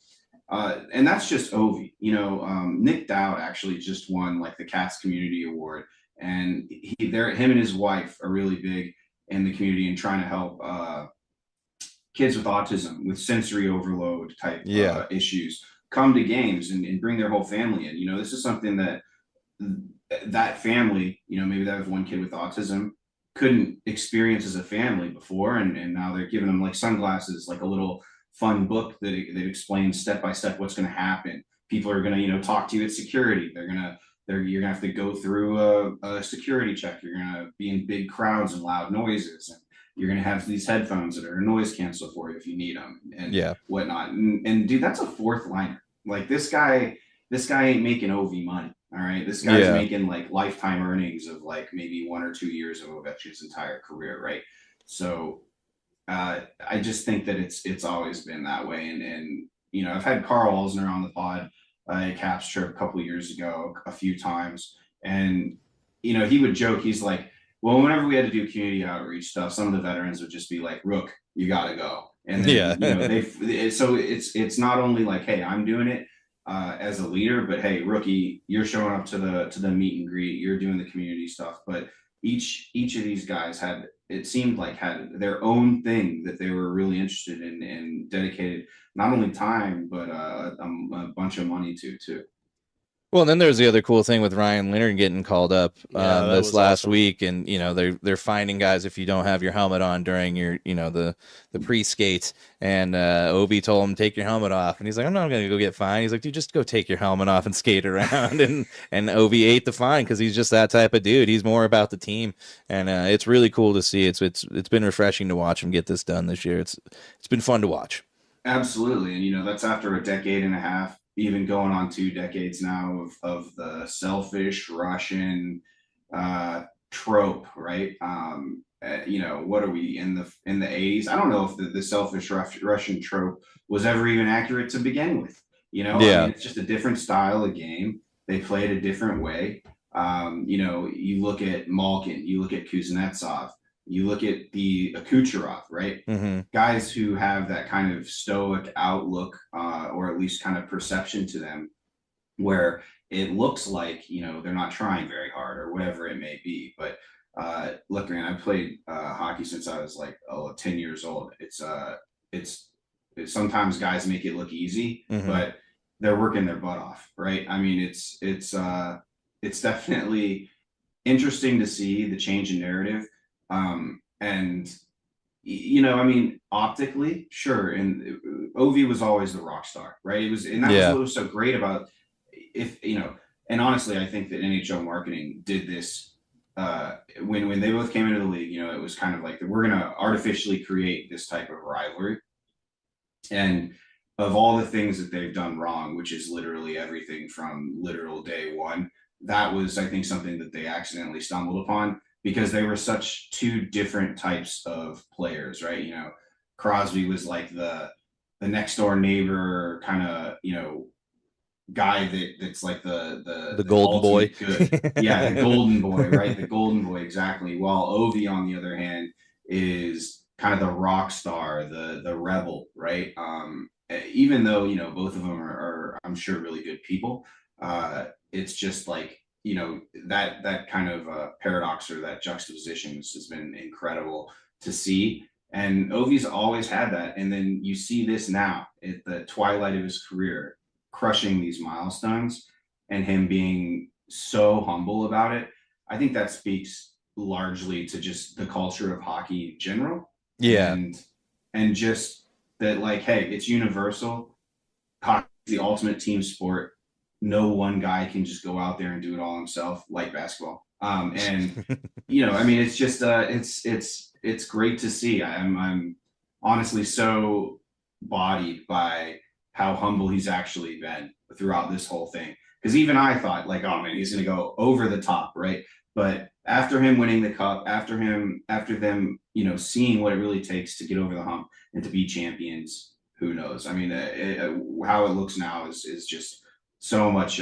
and that's just Ovi. You know, Nick Dowd actually just won like the Cats Community Award, and him and his wife are really big in the community and trying to help kids with autism, with sensory overload type issues, come to games and bring their whole family in. You know, this is something that family, you know, maybe they have one kid with autism, couldn't experience as a family before, and now they're giving them like sunglasses, like a little fun book that explains step by step what's going to happen. People are going to, you know, talk to you at security. You're gonna have to go through a security check. You're gonna be in big crowds and loud noises, and you're gonna have these headphones that are a noise cancel for you if you need them, and whatnot. And dude, that's a fourth liner. Like, this guy ain't making OV money. All right, this guy's making like lifetime earnings of like maybe 1 or 2 years of Ovechkin's entire career, right? So I just think that it's always been that way. And you know, I've had Carl Alsner on the pod at Caps Chirp a couple of years ago, a few times. And, you know, he would joke, he's like, well, whenever we had to do community outreach stuff, some of the veterans would just be like, Rook, you got to go. And then, you know, so it's not only like, hey, I'm doing it as a leader, but hey, Rookie, you're showing up to the meet and greet, you're doing the community stuff. But each of these guys had their own thing that they were really interested in and dedicated not only time, but a bunch of money to too. Well, and then there's the other cool thing with Ryan Leonard getting called up this last week, and you know they're finding guys if you don't have your helmet on during your the pre-skate, and Ovi told him take your helmet off, and he's like, I'm not gonna go get fined. He's like, dude, just go take your helmet off and skate around, and Ovi ate the fine because he's just that type of dude. He's more about the team, and it's really cool to see. It's been refreshing to watch him get this done this year. It's been fun to watch. Absolutely, and that's after a decade and a half. Even going on 2 decades now of the selfish Russian trope, right? What are we in the 80s? I don't know if the selfish Russian trope was ever even accurate to begin with. I mean, it's just a different style of game. They played a different way. You look at Malkin, you look at Kuznetsov, you look at the Kucherov, right? Mm-hmm. Guys who have that kind of stoic outlook, or at least kind of perception to them, where it looks like, they're not trying very hard or whatever it may be. But look, man, I played hockey since I was like 10 years old. It's sometimes guys make it look easy, mm-hmm. but they're working their butt off, right? I mean, it's definitely interesting to see the change in narrative. I mean, optically, sure. And Ovi was always the rock star, right? Was what was so great about and honestly, I think that NHL marketing did this, when they both came into the league, it was kind of like, we're going to artificially create this type of rivalry. And of all the things that they've done wrong, which is literally everything from literal day one, that was, I think, something that they accidentally stumbled upon. Because they were such 2 different types of players, right? Crosby was like the next door neighbor kind of, guy that's like the golden boy. Good. Yeah, the golden boy, right? The golden boy, exactly. While Ovi, on the other hand, is kind of the rock star, the rebel, right? Even though, both of them are I'm sure really good people. It's just like, that kind of paradox or that juxtaposition has been incredible to see. And Ovi's always had that. And then you see this now at the twilight of his career, crushing these milestones and him being so humble about it. I think that speaks largely to just the culture of hockey in general. Yeah. And just that, like, hey, it's universal. Hockey is the ultimate team sport. No one guy can just go out there and do it all himself, like basketball. I mean, it's just, it's great to see. I'm honestly so bodied by how humble he's actually been throughout this whole thing. Because even I thought, like, oh man, he's going to go over the top, right? But after him winning the cup, after them, seeing what it really takes to get over the hump and to be champions, who knows? I mean, how it looks now is just so much.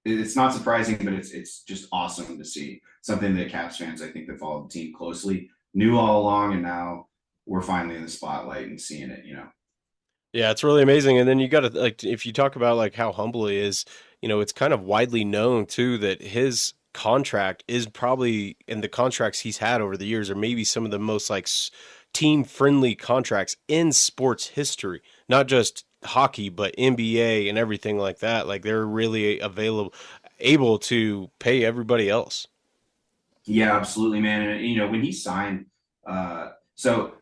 It's not surprising, but it's just awesome to see. Something that Caps fans, I think, that followed the team closely, knew all along, and now we're finally in the spotlight and seeing it. Yeah, it's really amazing. And then you got to, like, if you talk about like how humble he is, it's kind of widely known too that his contract is probably, in the contracts he's had over the years, are maybe some of the most like team friendly contracts in sports history, not just hockey, but NBA and everything like that. Like, they're really able to pay everybody else. Yeah, absolutely, man. And when he signed, so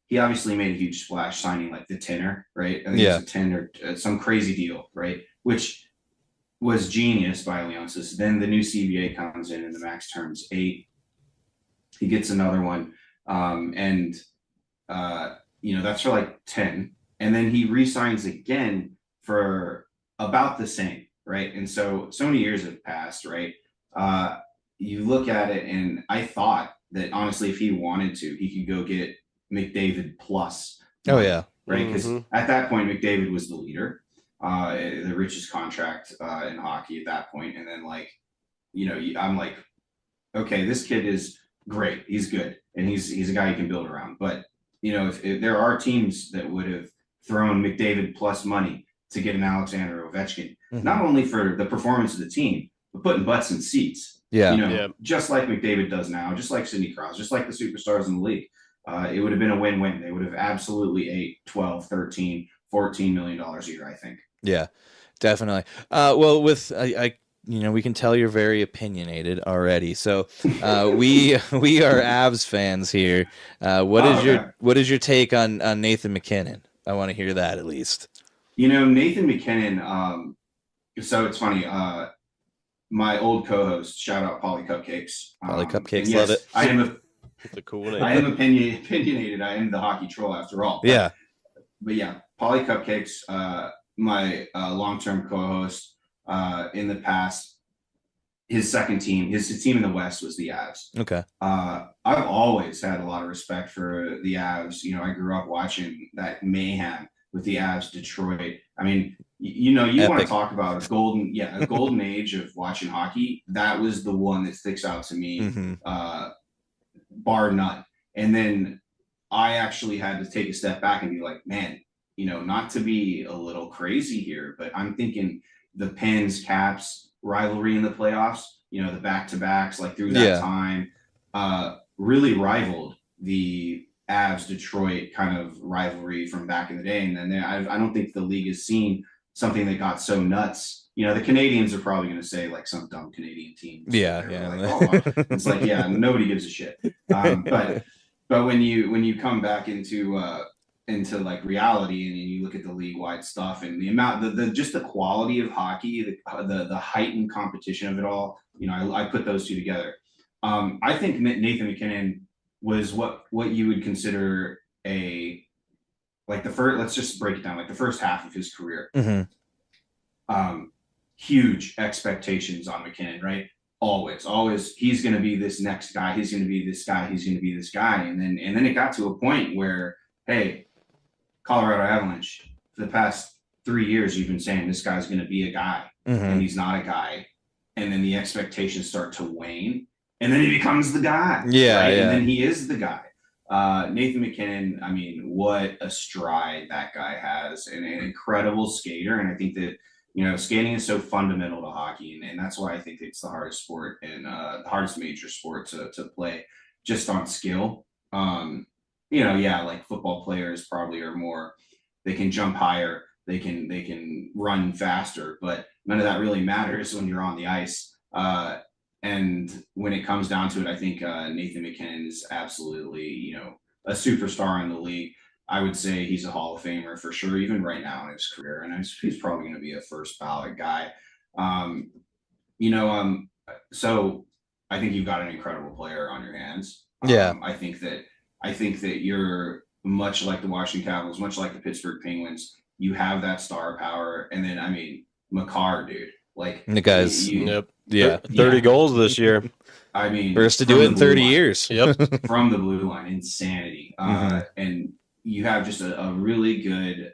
he obviously made a huge splash signing like the tenor, right? I think it was a 10 or some crazy deal, right? Which was genius by Leonsis. Then the new CBA comes in and the max term's 8. He gets another one. That's for like 10. And then he re-signs again for about the same, right? And so many years have passed, right? You look at it, and I thought that honestly, if he wanted to, he could go get McDavid plus. Oh yeah, right. Because at that point, McDavid was the leader, the richest contract in hockey at that point. And then like, I'm like, okay, this kid is great. He's good. And he's a guy you can build around. But, if there are teams that would have thrown McDavid plus money to get an Alexander Ovechkin, not only for the performance of the team, but putting butts in seats. Yeah. Just like McDavid does now, just like Sidney Crosby, just like the superstars in the league. It would have been a win-win. They would have absolutely ate 12, 13, $14 million a year, I think. Yeah, definitely. Well, with we can tell you're very opinionated already. So we are Avs fans here. What is your take on Nathan MacKinnon? I want to hear that at least. Nathan MacKinnon. So it's funny. My old co-host, shout out Polly Cupcakes. Polly Cupcakes, yes, love it. I am the cool name. I am opinionated. I am the hockey troll after all. But yeah, Polly Cupcakes, my long-term co-host in the past, his team in the West was the Avs. Okay. I've always had a lot of respect for the Avs. I grew up watching that mayhem with the Avs, Detroit. I mean, you want to talk about a golden age of watching hockey. That was the one that sticks out to me, bar none. And then I actually had to take a step back and be like, man, not to be a little crazy here, but I'm thinking the Pens Caps rivalry in the playoffs, the back-to-backs, like through that time, really rivaled the Avs Detroit kind of rivalry from back in the day. And then I don't think the league has seen something that got so nuts. The Canadians are probably going to say like some dumb Canadian team. Yeah. Like, it's like, nobody gives a shit. But when you come back into like reality and you look at the league wide stuff and the amount, just the quality of hockey, the heightened competition of it all, I put those two together. I think Nathan MacKinnon was what you would consider let's just break it down, like the first half of his career. Huge expectations on MacKinnon, right? Always, he's going to be this next guy. He's going to be this guy. He's going to be this guy. And then it got to a point where, hey, Colorado Avalanche, for the past 3 years, you've been saying this guy's going to be a guy, and he's not a guy. And then the expectations start to wane, and then he becomes the guy. And then he is the guy. Nathan MacKinnon, I mean, what a stride that guy has, and an incredible skater. And I think that, skating is so fundamental to hockey, and that's why I think it's the hardest sport and the hardest major sport to play just on skill. Like football players probably are more, they can jump higher, they can run faster, but none of that really matters when you're on the ice. And when it comes down to it, I think Nathan MacKinnon is absolutely, a superstar in the league. I would say he's a Hall of Famer for sure, even right now in his career. And he's probably going to be a first ballot guy. So I think you've got an incredible player on your hands. I think that you're much like the Washington Capitals, much like the Pittsburgh Penguins. You have that star power. And then, I mean, Makar, dude, like the guys, 30 goals this year. I mean, first to do it in 30 years. From the blue line, insanity. And you have just a really good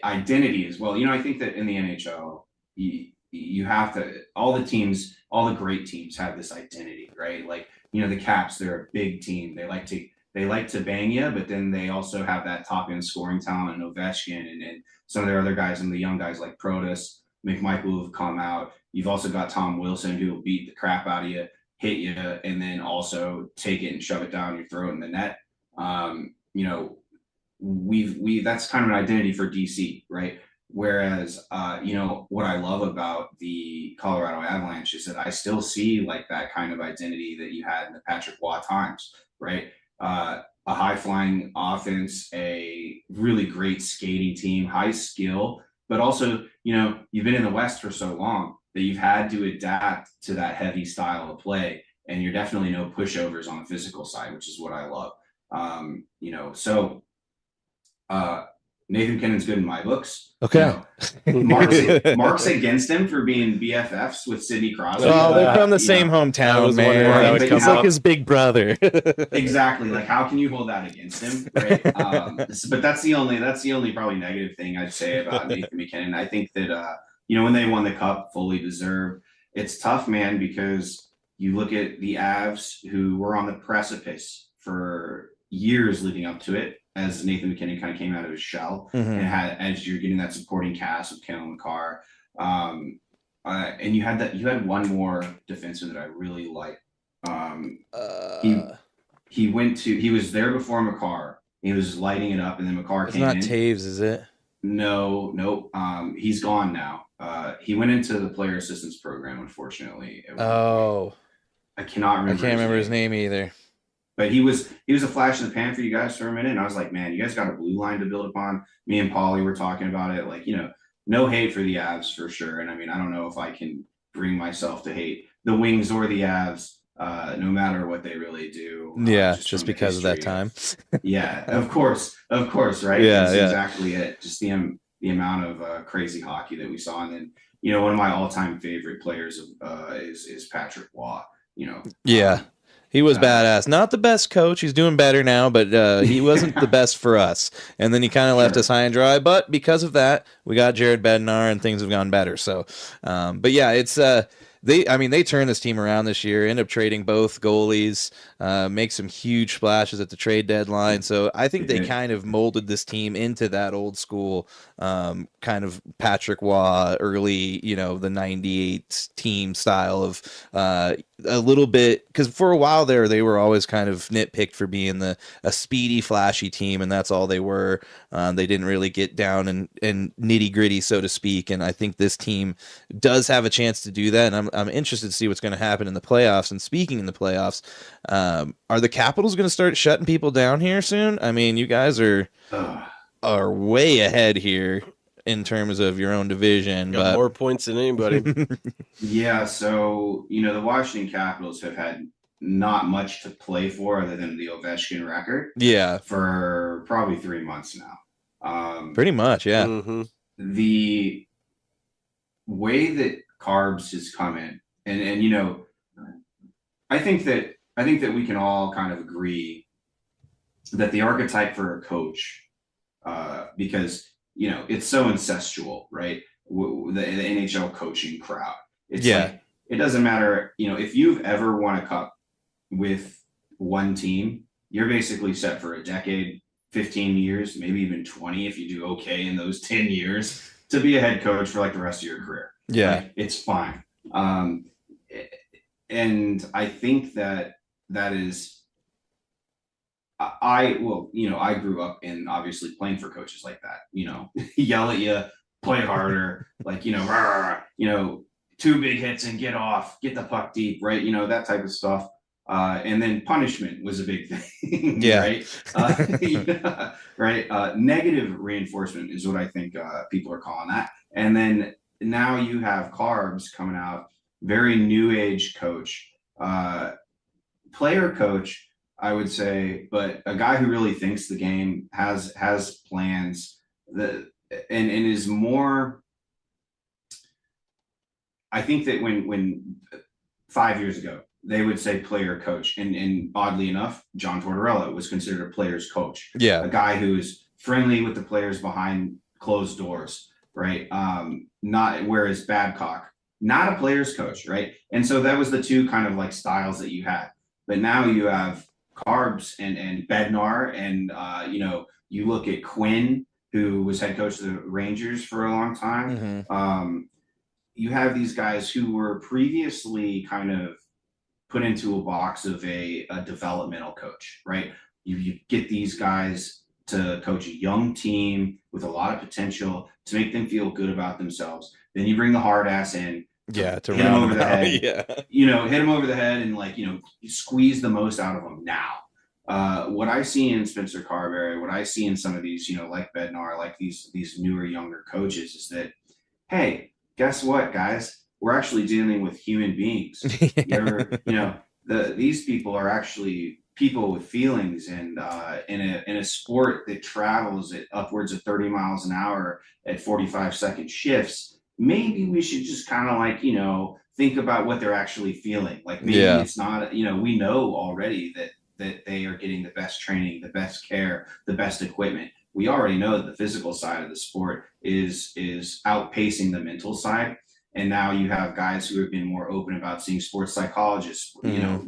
identity as well. I think that in the NHL, you have to, all the great teams have this identity, right? Like, the Caps, they're a big team. They like to bang you, but then they also have that top end scoring talent and Ovechkin and some of their other guys and the young guys like Protas, McMichael who have come out. You've also got Tom Wilson who will beat the crap out of you, hit you, and then also take it and shove it down your throat in the net. That's kind of an identity for DC, right? Whereas, what I love about the Colorado Avalanche is that I still see like that kind of identity that you had in the Patrick Waugh times, right? A high flying offense, a really great skating team, high skill, but also, you've been in the West for so long that you've had to adapt to that heavy style of play. And you're definitely no pushovers on the physical side, which is what I love. Nathan McKinnon's good in my books. Okay. Mark's against him for being BFFs with Sidney Crosby. Well, they're from the same hometown, man. Right, He's like his big brother. Exactly. Like, how can you hold that against him? Right. But that's the only probably negative thing I'd say about Nathan McKinnon. I think that when they won the cup, fully deserved. It's tough, man, because you look at the Avs, who were on the precipice for years leading up to it, as Nathan McKinnon kind of came out of his shell, and as you're getting that supporting cast of Kale McCarr, and you had one more defenseman that I really liked. He was there before McCarr. He was lighting it up, and then McCarr came in. It's not Taves, is it? No. He's gone now. He went into the player assistance program, unfortunately. I cannot remember. I can't remember his name either. But he was a flash in the pan for you guys for a minute, and I was like, man, you guys got a blue line to build upon. Me and Paulie were talking about it, like, no hate for the Avs for sure. And I mean, I don't know if I can bring myself to hate the Wings or the Avs, no matter what they really do. Just because of that time. Yeah, of course, right? That's exactly it. Just the amount of crazy hockey that we saw, and then one of my all-time favorite players is Patrick Waugh. He was badass. Not the best coach. He's doing better now, but he wasn't the best for us. And then he kind of left us high and dry. But because of that, we got Jared Bednar, and things have gone better. So, but yeah, it's they turned this team around this year. End up trading both goalies, make some huge splashes at the trade deadline. So I think they kind of molded this team into that old school kind of Patrick Waugh early, the 98 team style of a little bit, because for a while there they were always kind of nitpicked for being a speedy, flashy team, and that's all they were. They didn't really get down and nitty gritty, so to speak. And I think this team does have a chance to do that. And I'm interested to see what's going to happen in the playoffs. And speaking in the playoffs, are the Capitals going to start shutting people down here soon? I mean, you guys are way ahead here in terms of your own division. Got more points than anybody. Yeah, so, the Washington Capitals have had not much to play for other than the Ovechkin record. Yeah. For probably 3 months now. Pretty much, yeah. Mm-hmm. The way that Carbs has come in, and I think that we can all kind of agree that the archetype for a coach, because it's so incestual, right? The NHL coaching crowd. It's like, it doesn't matter, if you've ever won a cup with one team, you're basically set for a decade, 15 years, maybe even 20 if you do okay in those 10 years, to be a head coach for like the rest of your career. Yeah. Right? It's fine. And I think that is, I grew up in obviously playing for coaches like that, yell at you, play harder, like, two big hits and get off, get the puck deep, right? That type of stuff. And then punishment was a big thing. Yeah. Right. Right. Negative reinforcement is what I think people are calling that. And then now you have Carbs coming out, very new age coach, player coach, I would say, but a guy who really thinks the game, has plans, and is more. I think that when 5 years ago they would say player coach, and oddly enough, John Tortorella was considered a player's coach. Yeah, a guy who is friendly with the players behind closed doors, right? Not, whereas Babcock, not a player's coach, right? And so that was the two kind of like styles that you had. But now you have Carbs and Bednar, and you look at Quinn, who was head coach of the Rangers for a long time. Mm-hmm. You have these guys who were previously kind of put into a box of a developmental coach, right? You get these guys to coach a young team with a lot of potential to make them feel good about themselves. Then you bring the hard ass in. Yeah, to hit him over the head. Yeah. Hit him over the head and squeeze the most out of them now. What I see in Spencer Carberry, what I see in some of these, like Bednar, like these newer, younger coaches, is that, hey, guess what, guys? We're actually dealing with human beings. These people are actually people with feelings, and in a sport that travels at upwards of 30 miles an hour at 45-second shifts, maybe we should just kind of like, think about what they're actually feeling. Like maybe it's not, we know already that they are getting the best training, the best care, the best equipment. We already know that the physical side of the sport is outpacing the mental side. And now you have guys who have been more open about seeing sports psychologists,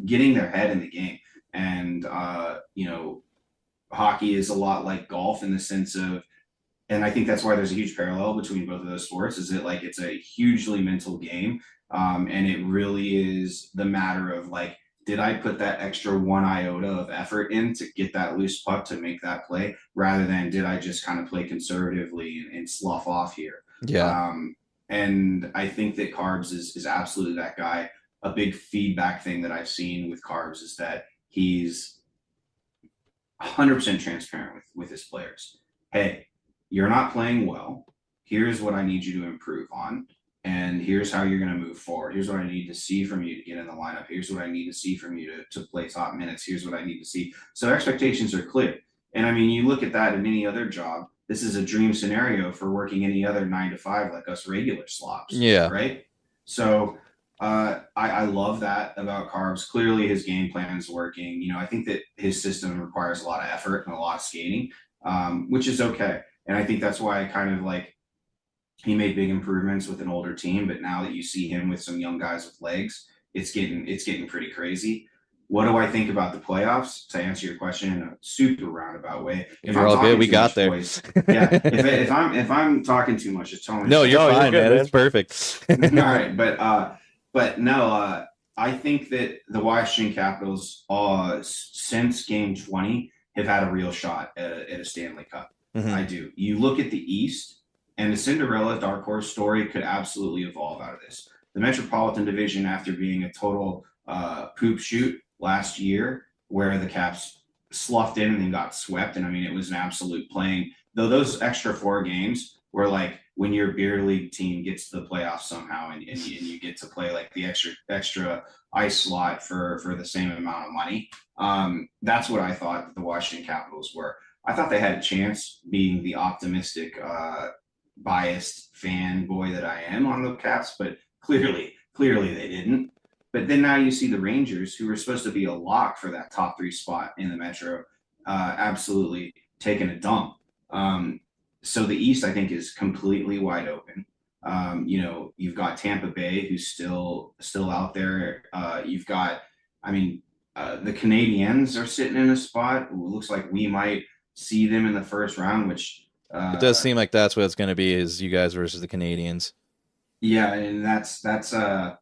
getting their head in the game. And, hockey is a lot like golf in the sense of, and I think that's why there's a huge parallel between both of those sports, is that like, it's a hugely mental game. And it really is the matter of like, did I put that extra 1 iota of effort in to get that loose puck to make that play, rather than did I just kind of play conservatively and slough off here? Yeah. And I think that Carbs is absolutely that guy. A big feedback thing that I've seen with Carbs is that he's 100% transparent with his players. Hey, you're not playing well. Here's what I need you to improve on. And here's how you're going to move forward. Here's what I need to see from you to get in the lineup. Here's what I need to see from you to play top minutes. Here's what I need to see. So expectations are clear. And I mean, you look at that in any other job, this is a dream scenario for working any other 9 to 5 like us regular slops. Yeah. Right. So I love that about Carbs. Clearly his game plan is working. I think that his system requires a lot of effort and a lot of skating, which is okay. And I think that's why I kind of like, he made big improvements with an older team, but now that you see him with some young guys with legs, it's getting pretty crazy. What do I think about the playoffs? To answer your question in a super roundabout way, you're all good. We got there. Boys, yeah. If I'm talking too much, just tell me. No, you're fine, man. It's perfect. All right, but no, I think that the Washington Capitals, since Game 20, have had a real shot at a Stanley Cup. Mm-hmm. I do. You look at the East, and the Cinderella dark horse story could absolutely evolve out of this. The Metropolitan Division, after being a total poop shoot last year, where the Caps sloughed in and then got swept, and I mean, it was an absolute playing. Though those extra 4 games were like when your beer league team gets to the playoffs somehow, and you get to play like the extra ice slot for the same amount of money. That's what I thought that the Washington Capitals were. I thought they had a chance, being the optimistic, biased fanboy that I am on the Caps, but clearly they didn't. But then now you see the Rangers, who were supposed to be a lock for that top 3 spot in the Metro, absolutely taking a dump. So the East, I think, is completely wide open. You've got Tampa Bay, who's still out there. You've got, the Canadiens are sitting in a spot. It looks like we might see them in the first round, which it does seem like that's what it's going to be, is you guys versus the Canadiens. Yeah, and that's another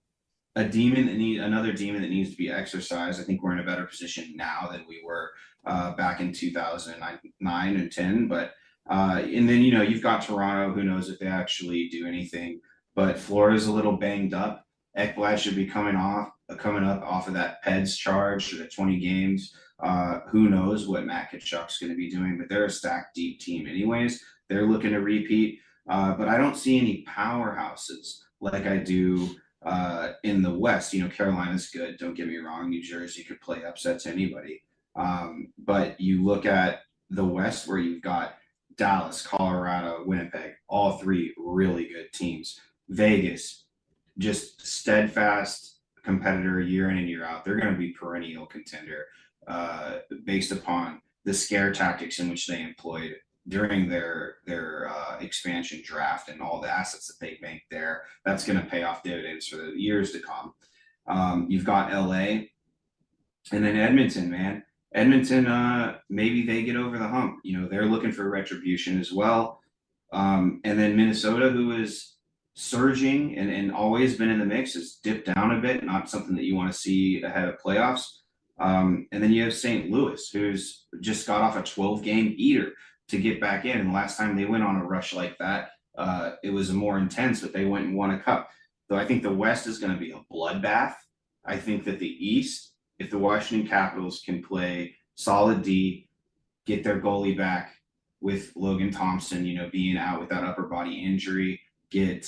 demon that needs to be exercised. I think we're in a better position now than we were back in 2009 and 10. But and then you've got Toronto. Who knows if they actually do anything? But Florida's a little banged up. Ekblad should be coming up off of that PEDS charge for the 20 games. Who knows what Matt Tkachuk's going to be doing? But they're a stacked deep team, anyways. They're looking to repeat. But I don't see any powerhouses like I do in the West. Carolina's good. Don't get me wrong. New Jersey could play upsets anybody. But you look at the West, where you've got Dallas, Colorado, Winnipeg, all 3 really good teams. Vegas, just steadfast competitor year in and year out. They're going to be perennial contender based upon the scare tactics in which they employed during their expansion draft and all the assets that they banked there. That's going to pay off dividends for the years to come. You've got LA, and then Edmonton, man. Edmonton, maybe they get over the hump. They're looking for retribution as well. And then Minnesota, who is surging and always been in the mix, has dipped down a bit. Not something that you want to see ahead of playoffs. And then you have St. Louis, who's just got off a 12-game eater to get back in. And the last time they went on a rush like that, it was more intense, but they went and won a cup. So I think the West is going to be a bloodbath. I think that the East, if the Washington Capitals can play solid D, get their goalie back with Logan Thompson, being out with that upper body injury, get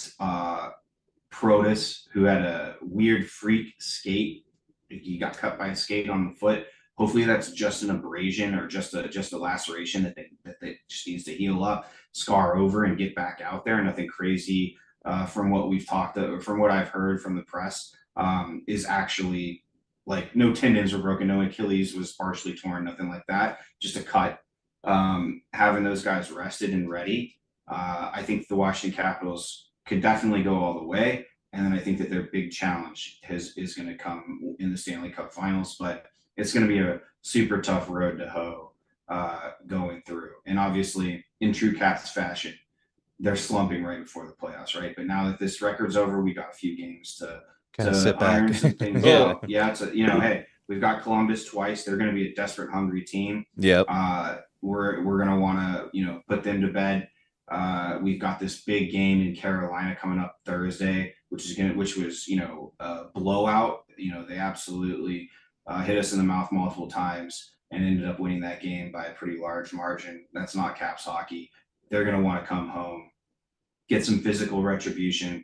Protas, who had a weird freak skate. He got cut by a skate on the foot. Hopefully that's just an abrasion or just a laceration that they just needs to heal up, scar over, and get back out there. Nothing crazy from what we've talked from what I've heard from the press is actually like no tendons were broken, no Achilles was partially torn, nothing like that, just a cut. Having those guys rested and ready, I think the Washington Capitals could definitely go all the way. And then I think that their big challenge is going to come in the Stanley Cup Finals, but it's going to be a super tough road to hoe going through. And obviously, in true Caps fashion, they're slumping right before the playoffs, right? But now that this record's over, we got a few games to sit iron back. some things Yeah. out. Yeah, it's hey, we've got Columbus twice. They're going to be a desperate, hungry team. Yep. We're going to want to put them to bed. We've got this big game in Carolina coming up Thursday, which was a blowout. They absolutely hit us in the mouth multiple times and ended up winning that game by a pretty large margin. That's not Caps hockey. They're going to want to come home, get some physical retribution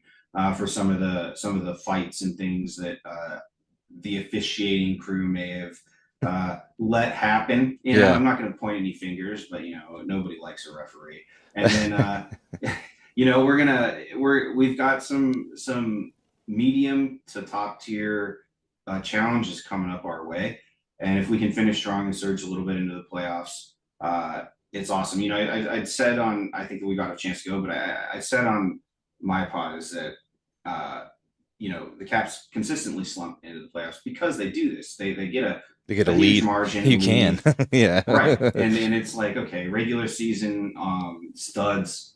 for some of the fights and things that the officiating crew may have let happen. I'm not going to point any fingers, but nobody likes a referee. And then we've got some medium to top tier challenges coming up our way, and if we can finish strong and surge a little bit into the playoffs, it's awesome. I'd said on, I think that we got a chance to go, but I said on my pod is that the Caps consistently slump into the playoffs because they do this. They get a lead margin. You can. Yeah. Right. And it's like, okay, regular season studs,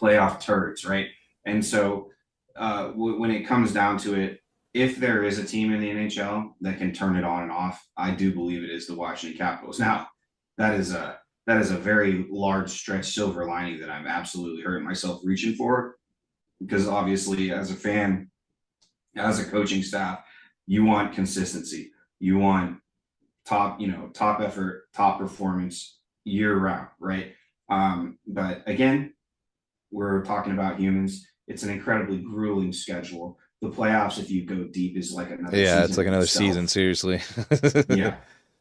playoff turds, right? And so when it comes down to it, if there is a team in the NHL that can turn it on and off, I do believe it is the Washington Capitals. Now, that is a very large stretch silver lining that I'm absolutely hurting myself reaching for, because obviously as a fan, as a coaching staff, you want consistency. You want top effort, top performance year round, right? But again, we're talking about humans. It's an incredibly grueling schedule. The playoffs, if you go deep, is like another season. It's like another season, seriously. Yeah.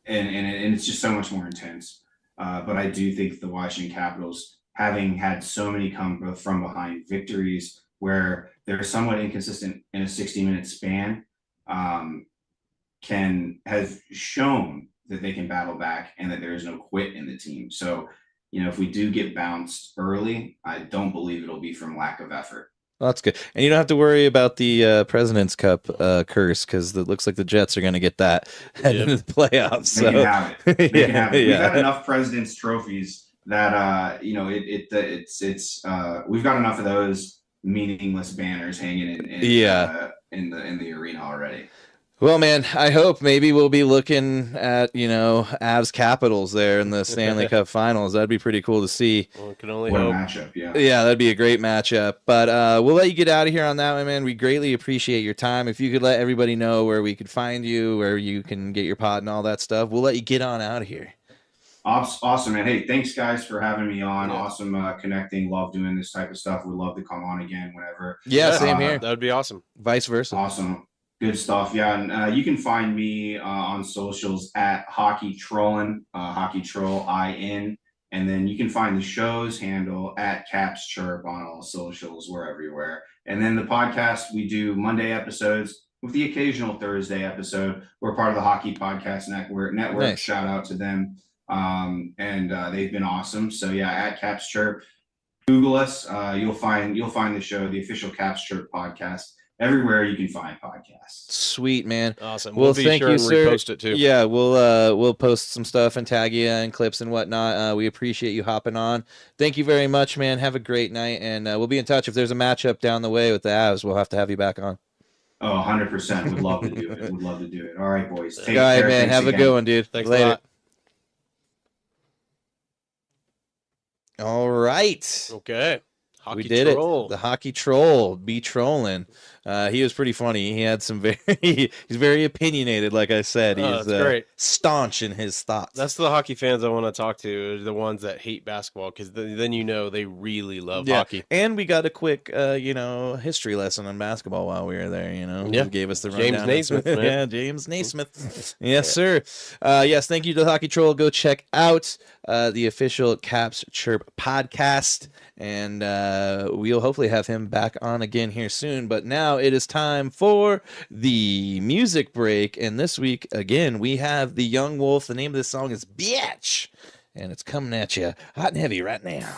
And it's just so much more intense. But I do think the Washington Capitals, having had so many come from behind victories where they're somewhat inconsistent in a 60-minute span, has shown that they can battle back and that there is no quit in the team. So, if we do get bounced early, I don't believe it'll be from lack of effort. Well, that's good. And you don't have to worry about the President's Cup curse, because it looks like the Jets are going to get that heading into the playoffs. They can have it. They can have it. We've Yeah. got enough President's trophies that we've got enough of those meaningless banners hanging in the arena already. Well, man, I hope maybe we'll be looking at, Avs Capitals there in the Stanley Cup Finals. That'd be pretty cool to see. Well, it can only What a hope. matchup, yeah. Yeah, that'd be a great matchup. But we'll let you get out of here on that one, man. We greatly appreciate your time. If you could let everybody know where we could find you, where you can get your pod and all that stuff, we'll let you get on out of here. Awesome, man. Hey, thanks, guys, for having me on. Yeah. Awesome connecting. Love doing this type of stuff. We'd love to come on again whenever. Yeah, same here. That would be awesome. Vice versa. Awesome. Good stuff. Yeah, and you can find me on socials at Hockey Trollin, Hockey Troll IN, and then you can find the show's handle at Caps Chirp on all socials. We're everywhere. And then the podcast, we do Monday episodes with the occasional Thursday episode. We're part of the Hockey Podcast Network. Nice. Shout out to them, and they've been awesome. So yeah, at Caps Chirp, Google us. You'll find the show, the official Caps Chirp Podcast. Everywhere you can find podcasts. Sweet, man. Awesome. Well, We'll be thank sure you, and sir. repost it too. Yeah, we'll post some stuff and tag you and clips and whatnot. We appreciate you hopping on. Thank you very much, man. Have a great night, and we'll be in touch. If there's a matchup down the way with the Avs, we'll have to have you back on. Oh, 100%. Would love to do it. Would love to do it. All right, boys. Take All right, care. man. Thanks Have again. a good one, dude. Thanks Later. a lot. All right. Okay. Hockey we did troll. it. The hockey troll, be trolling. He was pretty funny. He had some he's very opinionated, like I said. He's that's great. Staunch in his thoughts. That's the hockey fans I want to talk to, the ones that hate basketball, because then you know they really love hockey. And we got a quick, history lesson on basketball while we were there. Yeah. He gave us the James rundown. Naismith, man. Yeah, James Naismith. Yes, sir. Yes, thank you to the Hockey Troll. Go check out the official Caps Chirp podcast, and we'll hopefully have him back on again here soon. But now it is time for the music break, and this week again we have the Young Wolf. The name of this song is Bitch, and it's coming at you hot and heavy right now.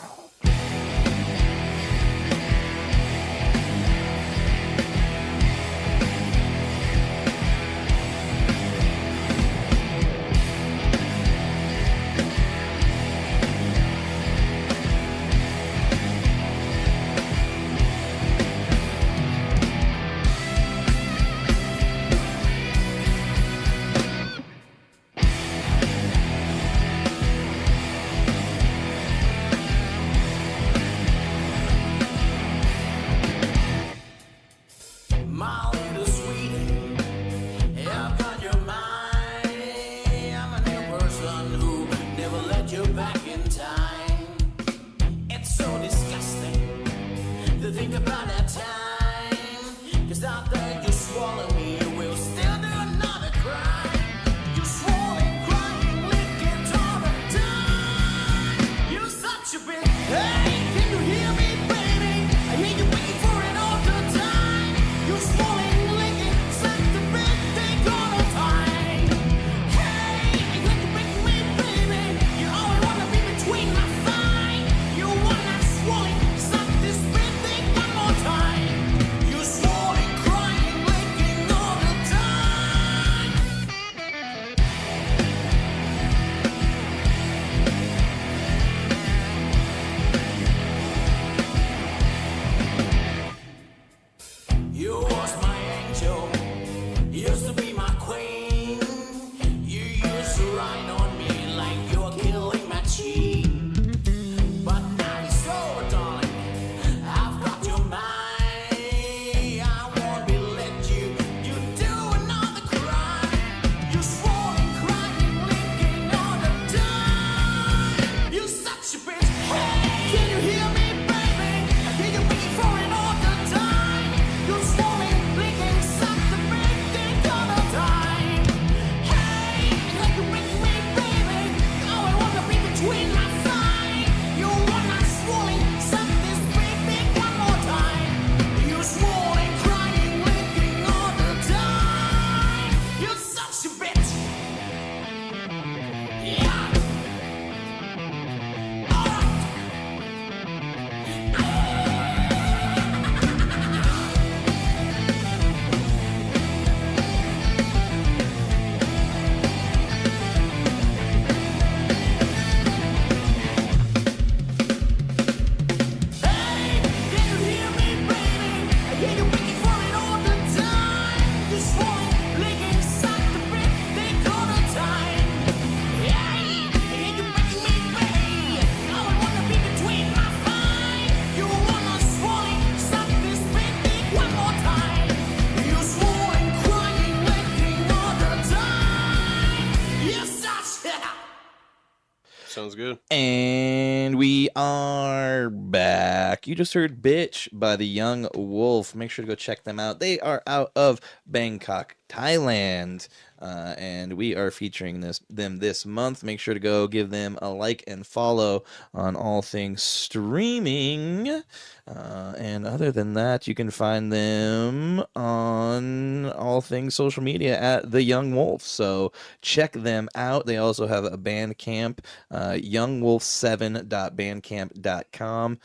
Sounds good. And we are back. You just heard Bitch by the Young Wolf. Make sure to go check them out. They are out of Bangkok, Thailand. And we are featuring them this month. Make sure to go give them a like and follow on all things streaming. And other than that, you can find them on all things social media at The Young Wolf. So check them out. They also have a Bandcamp, youngwolf7.bandcamp.com.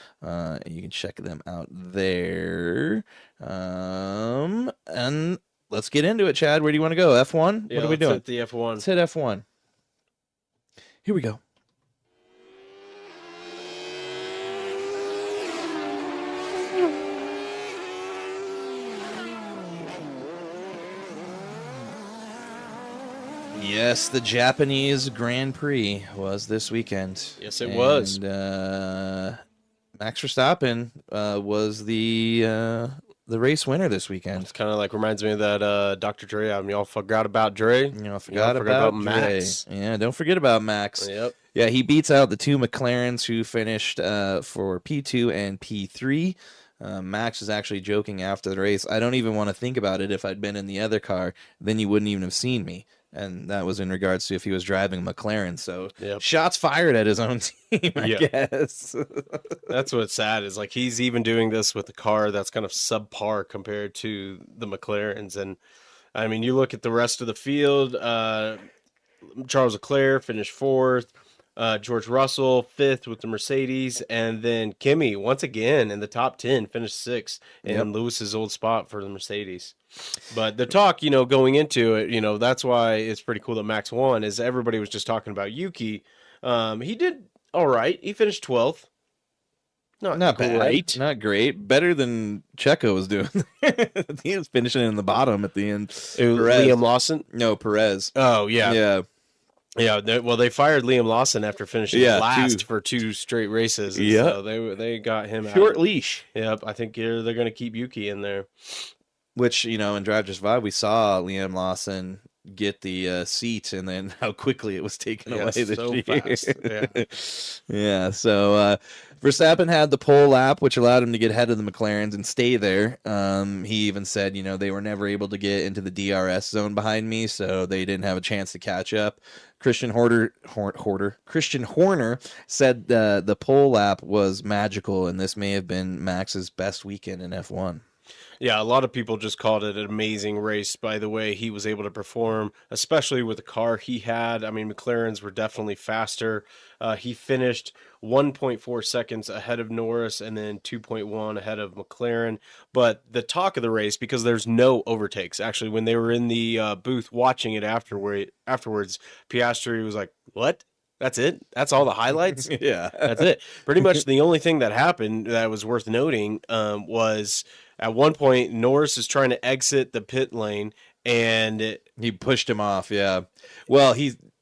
You can check them out there. And let's get into it, Chad. Where do you want to go? F1? Yeah, what are we doing? Let's hit the F1. Let's hit F1. Here we go. Yes, the Japanese Grand Prix was this weekend. Yes, it was. And Max Verstappen was the race winner this weekend. It's kind of like reminds me of that Dr. Dre album. Y'all forgot about Dre? Y'all forgot about Max. Yeah, don't forget about Max. Yep. Yeah, he beats out the two McLarens who finished for P2 and P3. Max is actually joking after the race. I don't even want to think about it. If I'd been in the other car, then you wouldn't even have seen me. And that was in regards to if he was driving McLaren. So shots fired at his own team, I guess. That's what's sad is like he's even doing this with a car that's kind of subpar compared to the McLarens. And I mean, you look at the rest of the field, Charles Leclerc finished 4th. George Russell 5th with the Mercedes, and then Kimi once again in the top 10 finished 6th in Lewis's old spot for the Mercedes. But the talk, going into it, that's why it's pretty cool that Max won. Is everybody was just talking about Yuki. He did all right. He finished 12th. Not great. Not great. Better than Checo was doing. He was finishing in the bottom at the end. Liam Lawson? No, Perez. Oh yeah. Yeah. Yeah, they fired Liam Lawson after finishing last for 2 straight races. Yeah, so they got him short leash. Yep, I think they're going to keep Yuki in there. Which in Drive to Survive, we saw Liam Lawson get the seat, and then how quickly it was taken away this year. Fast. Yeah. So Verstappen had the pole lap, which allowed him to get ahead of the McLarens and stay there. He even said, they were never able to get into the DRS zone behind me, so they didn't have a chance to catch up. Christian Horner said the pole lap was magical, and this may have been Max's best weekend in F1. Yeah, a lot of people just called it an amazing race by the way he was able to perform, especially with the car he had. I mean, McLarens were definitely faster. He finished 1.4 seconds ahead of Norris and then 2.1 ahead of McLaren. But the talk of the race, because there's no overtakes, actually, when they were in the booth watching it afterwards, Piastri was like, what? That's it? That's all the highlights? Yeah. That's it. Pretty much the only thing that happened that was worth noting was at one point, Norris is trying to exit the pit lane, and he pushed him off. Yeah. Well,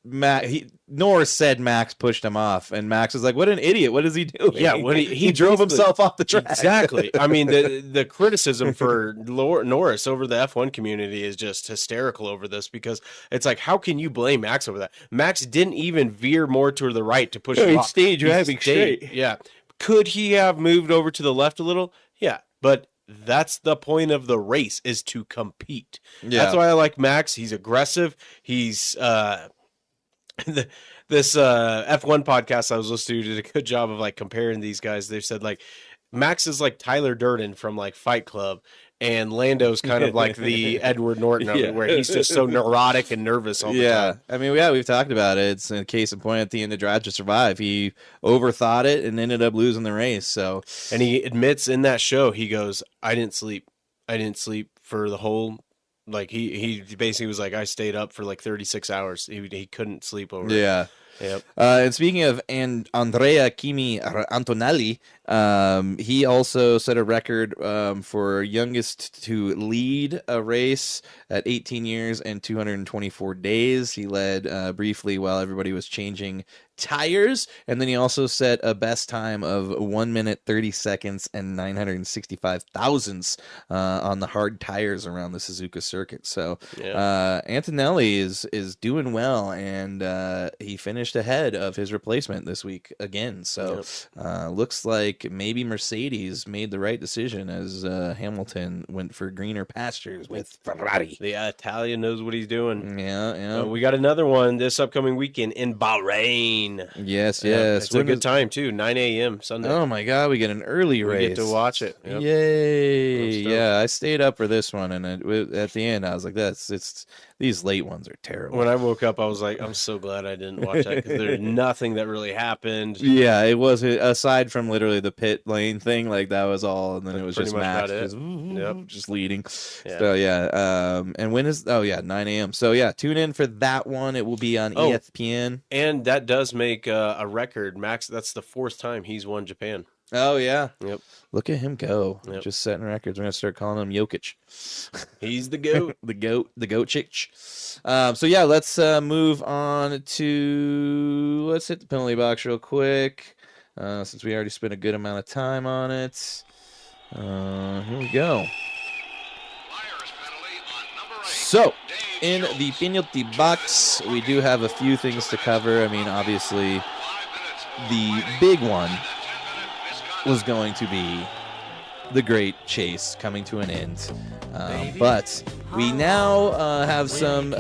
Norris said Max pushed him off, and Max was like, "What an idiot! What is he doing?" Yeah, he drove himself off the track. Exactly. I mean, the criticism for Norris over the F1 community is just hysterical over this because it's like, how can you blame Max over that? Max didn't even veer more to the right to push him off. He stayed driving straight. Yeah. Could he have moved over to the left a little? Yeah, but that's the point of the race, is to compete. Yeah. That's why I like Max. He's aggressive. He's this F1 podcast I was listening to did a good job of like comparing these guys. They said like Max is like Tyler Durden from like Fight Club, and Lando's kind of like the Edward Norton of it, where he's just so neurotic and nervous all the time. I mean, we've talked about it. It's a case in point at the end of Drive to Survive. He overthought it and ended up losing the race. So, and he admits in that show, he goes, I didn't sleep for the whole, like he basically was like, I stayed up for like 36 hours. He couldn't sleep over it. Yep. And speaking of Andrea Kimi Antonelli, he also set a record for youngest to lead a race at 18 years and 224 days. He led briefly while everybody was changing tires, and then he also set a best time of 1 minute 30 seconds and 965 thousandths on the hard tires around the Suzuka circuit. So Antonelli is doing well, and he finished ahead of his replacement this week again. So looks like maybe Mercedes made the right decision as Hamilton went for greener pastures with Ferrari. The Italian knows what he's doing. Yeah. We got another one this upcoming weekend in Bahrain. Yes. It's a good time too. 9 a.m. Sunday. Oh my God, we get an early race. We get to watch it. Yep. Yay! Yeah, I stayed up for this one, and at the end, I was like, "It's these late ones are terrible." When I woke up, I was like, "I'm so glad I didn't watch that because there's nothing that really happened." Yeah, it was aside from literally the pit lane thing, like that was all, and then it was just Max just leading. Yeah. So and when is 9 a.m. So tune in for that one. It will be on ESPN, and that does make a record. Max, that's the 4th time he's won Japan. Oh yeah. Yep. Look at him go. Yep. Just setting records. We're gonna start calling him Jokic. He's the goat. the goat chick. So let's move on to, let's hit the penalty box real quick. since we already spent a good amount of time on it. Here we go. So, in the penalty box, we do have a few things to cover. I mean, obviously, the big one was going to be the great chase coming to an end. But we now have some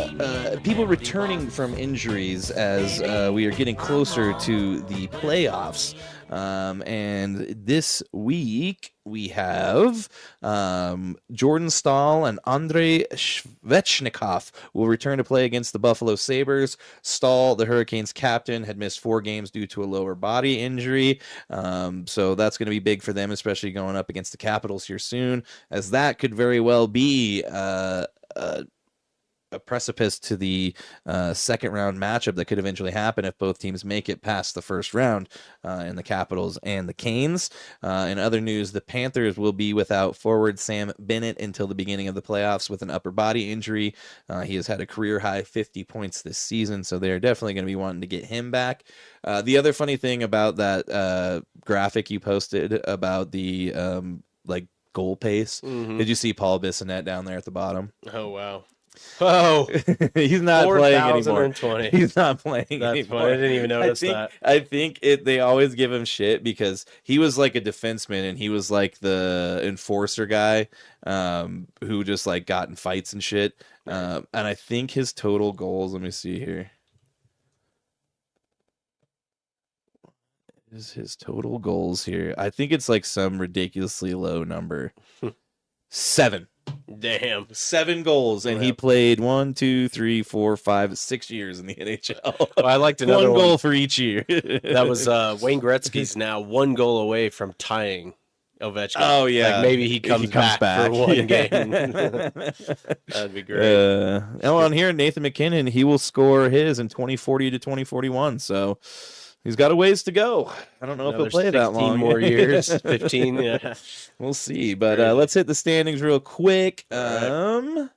people returning from injuries as we are getting closer to the playoffs. And this week we have Jordan Staal and Andrei Svechnikov will return to play against the Buffalo Sabres. Staal, the Hurricanes captain, had missed 4 games due to a lower body injury. So that's going to be big for them, especially going up against the Capitals here soon, as that could very well be a precipice to the second round matchup that could eventually happen if both teams make it past the first round in the Capitals and the Canes. In other news, the Panthers will be without forward Sam Bennett until the beginning of the playoffs with an upper body injury. He has had a career high 50 points this season, so they're definitely going to be wanting to get him back. The other funny thing about that graphic you posted about the goal pace, did you see Paul Bissonnette down there at the bottom? Oh, wow. Oh, he's not playing anymore. 4,020. He's not playing That's anymore. funny. I didn't even notice that. I think they always give him shit because he was like a defenseman and he was like the enforcer guy who just like got in fights and shit. And I think his total goals, let me see here. Is his total goals here? I think it's like some ridiculously low number. 7. Damn. 7 goals, and he played 1, 2, 3, 4, 5, 6 years in the NHL. Well, I liked another one goal for each year. That was Wayne Gretzky's now 1 goal away from tying Ovechkin. Oh yeah, like maybe he comes back for one game. That'd be great. On here, Nathan McKinnon, he will score his in 2040 to 2041. So. He's got a ways to go. I don't know if he'll play that long. 16 more years. 15, yeah. We'll see. But let's hit the standings real quick. Let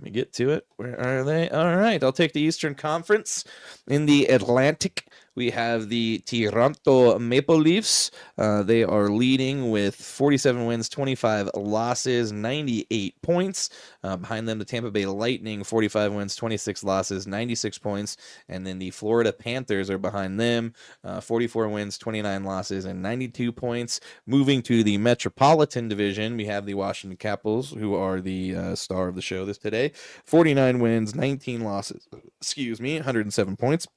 me get to it. Where are they? All right. I'll take the Eastern Conference. In the Atlantic, we have the Toronto Maple Leafs. They are leading with 47 wins, 25 losses, 98 points. Behind them, the Tampa Bay Lightning, 45 wins, 26 losses, 96 points. And then the Florida Panthers are behind them, 44 wins, 29 losses, and 92 points. Moving to the Metropolitan Division, we have the Washington Capitals, who are the star of the show today. 49 wins, 19 losses, 107 points.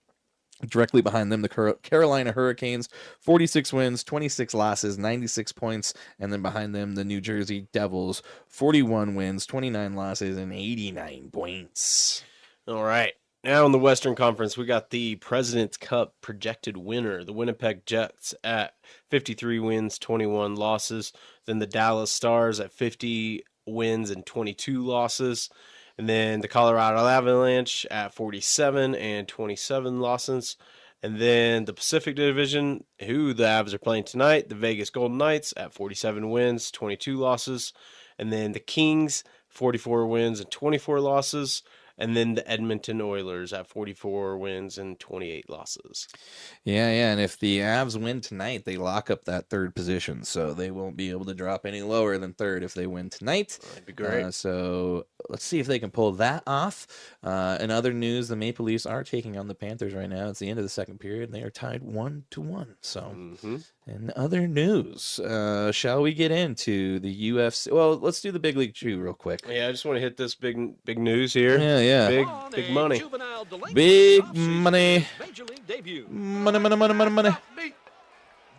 Directly behind them, the Carolina Hurricanes, 46 wins, 26 losses, 96 points. And then behind them, the New Jersey Devils, 41 wins, 29 losses, and 89 points. All right. Now in the Western Conference, we got the President's Cup projected winner, the Winnipeg Jets at 53 wins, 21 losses. Then the Dallas Stars at 50 wins and 22 losses. And then the Colorado Avalanche at 47 and 27 losses. And then the Pacific Division, who the Avs are playing tonight, the Vegas Golden Knights at 47 wins, 22 losses. And then the Kings, 44 wins and 24 losses. And then the Edmonton Oilers at 44 wins and 28 losses. Yeah, and if the Avs win tonight, they lock up that third position, so they won't be able to drop any lower than third if they win tonight. That'd be great. So let's see if they can pull that off. In other news, the Maple Leafs are taking on the Panthers right now. It's the end of the second period, and they are tied 1-1. So, in other news, shall we get into the UFC? Well, let's do the Big League Chew real quick. Yeah, I just want to hit this big news here. Yeah. Big money. Big money. Money.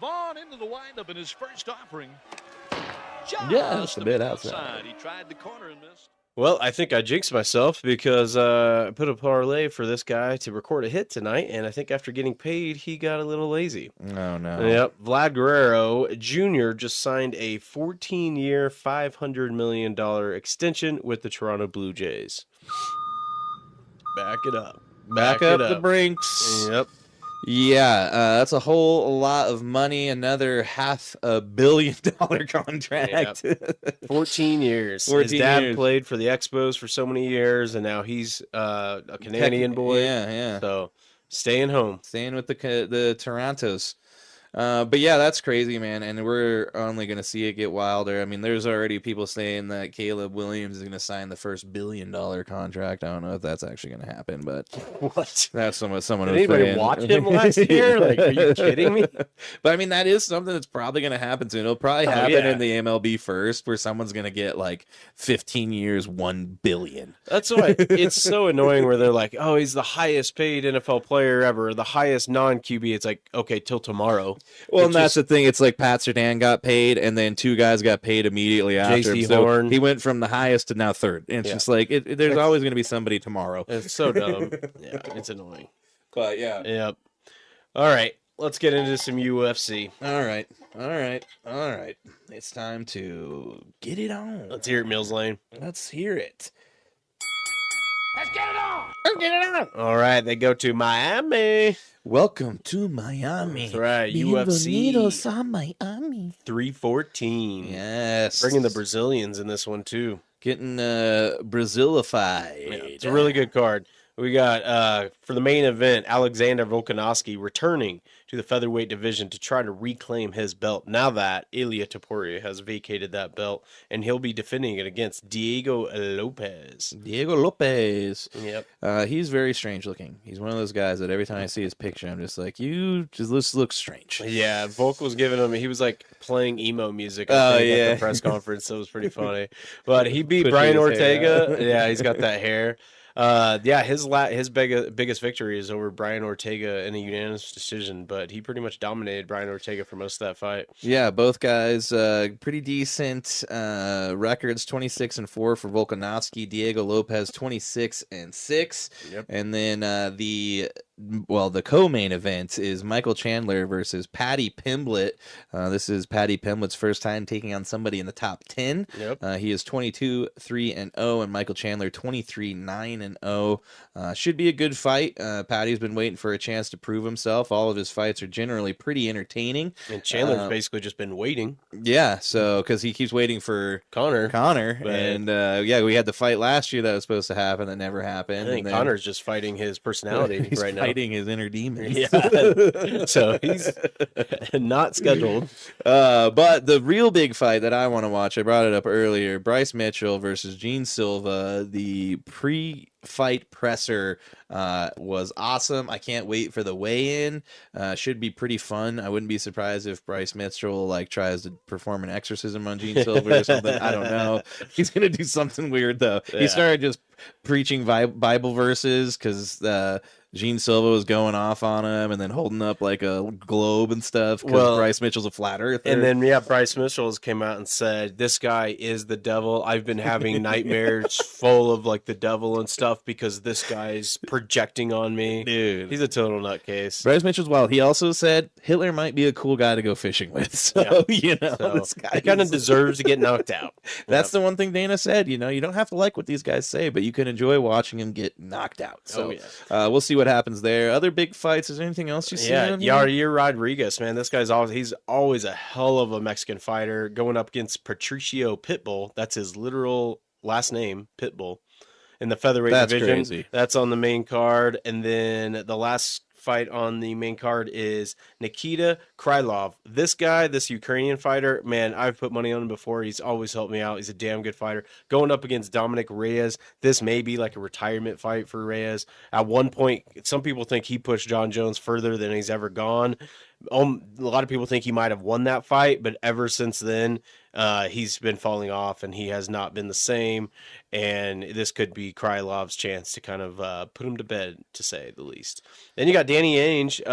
Vaughn into the windup in his first offering. Yeah, that's a bit outside. He tried the corner and missed. Well, I think I jinxed myself because I put a parlay for this guy to record a hit tonight, and I think after getting paid, he got a little lazy. Oh, no. Yep. Vlad Guerrero Jr. just signed a 14-year, $500 million extension with the Toronto Blue Jays. Back it up. Back up the brinks. Yep. Yeah, that's a whole lot of money. Another $500 million contract. Yep. 14 years. 14 His dad years. played for the Expos for so many years, and now he's a Canadian boy. Yeah. So staying home. Staying with the Torontos. But yeah, that's crazy, man. And we're only going to see it get wilder. I mean, there's already people saying that Caleb Williams is going to sign the first $1 billion contract. I don't know if that's actually going to happen, but What? that's what someone Did was anybody saying. watch him last year? Like, are you kidding me? But I mean, that is something that's probably going to happen soon. It'll probably happen yeah. in the MLB first, where someone's going to get like 15 years, $1 billion. That's why it's so annoying where they're like, oh, he's the highest paid NFL player ever, the highest non-QB. It's like, okay, till tomorrow. Well, and that's the thing. It's like Pat Surtain got paid, and then two guys got paid immediately after JC him. So Horn. he went from the highest to now third. And it's just like, there's always going to be somebody tomorrow. It's so dumb. Yeah, it's annoying. But yeah. Yep. All right, let's get into some UFC. All right. It's time to get it on. Let's hear it, Mills Lane. Let's hear it. All right, they go to Miami. Welcome to Miami. That's right, UFC Bienvenidos a Miami. 314. Yes. Bringing the Brazilians in this one, too. Getting Brazilified. Yeah, it's a really good card. We got, for the main event, Alexander Volkanovski returning to the featherweight division to try to reclaim his belt now that Ilia Topuria has vacated that belt, and he'll be defending it against Diego Lopez. Diego Lopez. Yep. He's very strange looking. He's one of those guys that every time I see his picture, I'm just like, you just look strange. Yeah, Volk was giving him, he was like playing emo music at the press conference, so it was pretty funny. But he beat Brian Ortega. Yeah, he's got that hair. His biggest victory is over Brian Ortega in a unanimous decision, but he pretty much dominated Brian Ortega for most of that fight. Yeah, both guys pretty decent records, 26-4 for Volkanovski, Diego Lopez 26-6. Yep. And then the co-main event is Michael Chandler versus Paddy Pimblett. This is Paddy Pimblett's first time taking on somebody in the top 10. Yep. He is 22-3-0, and Michael Chandler 23-9-0. Should be a good fight. Paddy's been waiting for a chance to prove himself. All of his fights are generally pretty entertaining. And Chandler's basically just been waiting. Yeah, so because he keeps waiting for Connor. But... And we had the fight last year that was supposed to happen that never happened. I think Connor's just fighting his personality right now. Fighting his inner demons. Yeah. So he's not scheduled. But the real big fight that I want to watch, I brought it up earlier, Bryce Mitchell versus Gene Silva. The pre-fight presser was awesome. I can't wait for the weigh-in. Should be pretty fun. I wouldn't be surprised if Bryce Mitchell tries to perform an exorcism on Gene Silva or something. I don't know. He's gonna do something weird though. Yeah. He started just preaching Bible verses because Gene Silva was going off on him and then holding up like a globe and stuff because Bryce Mitchell's a flat earther. And then, Bryce Mitchell came out and said, this guy is the devil. I've been having nightmares full of like the devil and stuff because this guy's projecting on me. Dude. He's a total nutcase. Bryce Mitchell's wild. He also said Hitler might be a cool guy to go fishing with. So, this guy he kind of deserves to get knocked out. That's the one thing Dana said. You don't have to like what these guys say, but you can enjoy watching him get knocked out. So we'll see what happens there. Other big fights. Is there anything else you see? Yair Rodriguez, man. This guy's always a hell of a Mexican fighter going up against Patricio Pitbull. That's his literal last name, Pitbull. In the featherweight division. Crazy. That's on the main card. And then the last fight on the main card is Nikita Krylov. This guy, this Ukrainian fighter, man, I've put money on him before. He's always helped me out. He's a damn good fighter. Going up against Dominic Reyes. This may be like a retirement fight for Reyes. At one point, some people think he pushed John Jones further than he's ever gone. A lot of people think he might have won that fight, but ever since then, he's been falling off and he has not been the same. And this could be Krylov's chance to kind of put him to bed, to say the least. Then you got Danny Ainge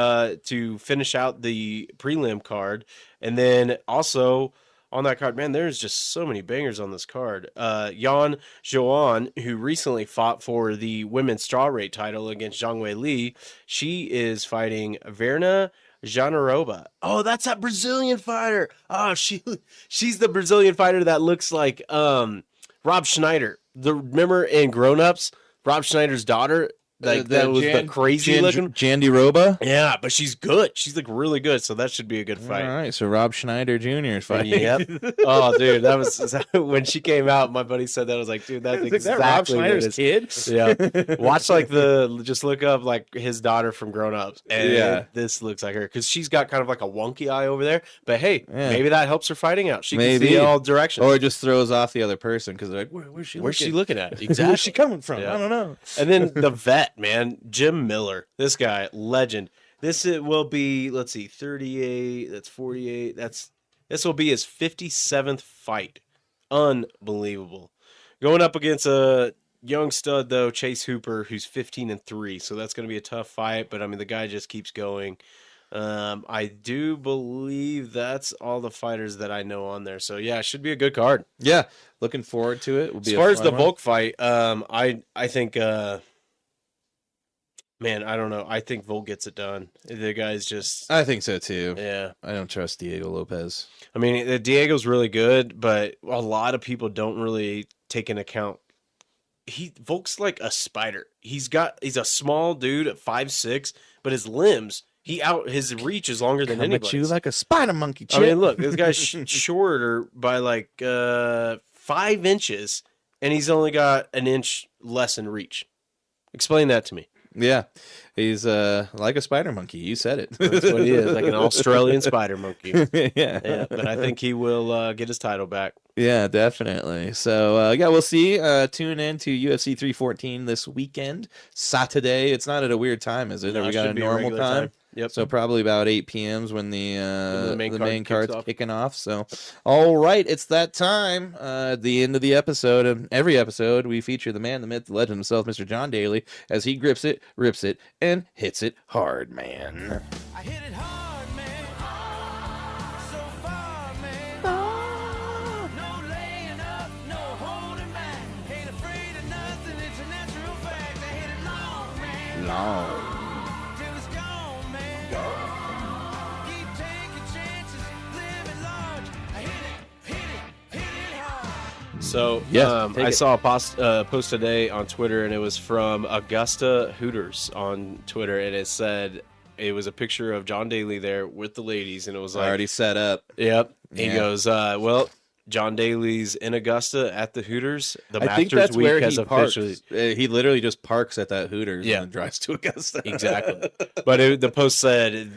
to finish out the prelim card. And then also on that card, man, there's just so many bangers on this card. Yan Zhuan, who recently fought for the women's strawweight title against Zhang Wei Li, she is fighting Verna Janarova. Oh, that's that Brazilian fighter. Oh, she's the Brazilian fighter that looks like Rob Schneider. Remember in Grown Ups, Rob Schneider's daughter Like that was the crazy looking Jandy Roba. Yeah, but she's good. She's like really good, so that should be a good fight. All right, so Rob Schneider Jr. is fighting. Yep. Oh, dude, that was when she came out. My buddy said that. I was like, dude, that's exactly that Rob what it Schneider's is. kid. Yeah, watch like just look up like his daughter from Grown Ups, and this looks like her because she's got kind of like a wonky eye over there. But hey, maybe that helps her fighting out. She can see all directions, or it just throws off the other person because they're like, where's she looking at? Exactly, where's she coming from? Yeah. I don't know. And then the vet, man, Jim Miller, this guy, legend. This will be, let's see, 38. That's 48. This will be his 57th fight. Unbelievable. Going up against a young stud though, Chase Hooper, who's 15-3. So that's going to be a tough fight. But I mean, the guy just keeps going. I do believe that's all the fighters that I know on there. So yeah, it should be a good card. Yeah, looking forward to it. As far as the Volk fight, I think. Man, I don't know. I think Volk gets it done. The guy's just... I think so, too. Yeah. I don't trust Diego Lopez. I mean, Diego's really good, but a lot of people don't really take into account. Volk's like a spider. He's a small dude at 5'6", but his limbs, his reach is longer than anybody's. You like a spider monkey, Chip. I mean, look, this guy's shorter by like 5 inches, and he's only got an inch less in reach. Explain that to me. Yeah, he's like a spider monkey. You said it. That's what he is, like an Australian spider monkey. Yeah, but I think he will get his title back. Yeah, definitely. So, we'll see. Tune in to UFC 314 this weekend, Saturday. It's not at a weird time, is it? No, we got a normal time. Yep. So probably about 8 p.m. is when the main card's off. kicking off. So, all right, it's that time. At the end of the episode, of every episode, we feature the man, the myth, the legend himself, Mr. John Daly, as he grips it, rips it, and hits it hard, man. I hit it hard, man. So far, man. No laying up, no holding back. Ain't afraid of nothing, it's a natural fact. I hit it long, man. Long. Till it's gone, man. Keep taking chances, living large. I hit it hard. So, I saw a post today on Twitter, and it was from Augusta Hooters on Twitter, and it said it was a picture of John Daly there with the ladies, and it was like Already set up. Yep. Yeah. He goes, John Daly's in Augusta at the Hooters. The I think Masters that's week where has he parks. officially. He literally just parks at that Hooters Yeah. and then drives to Augusta. Exactly. But the post said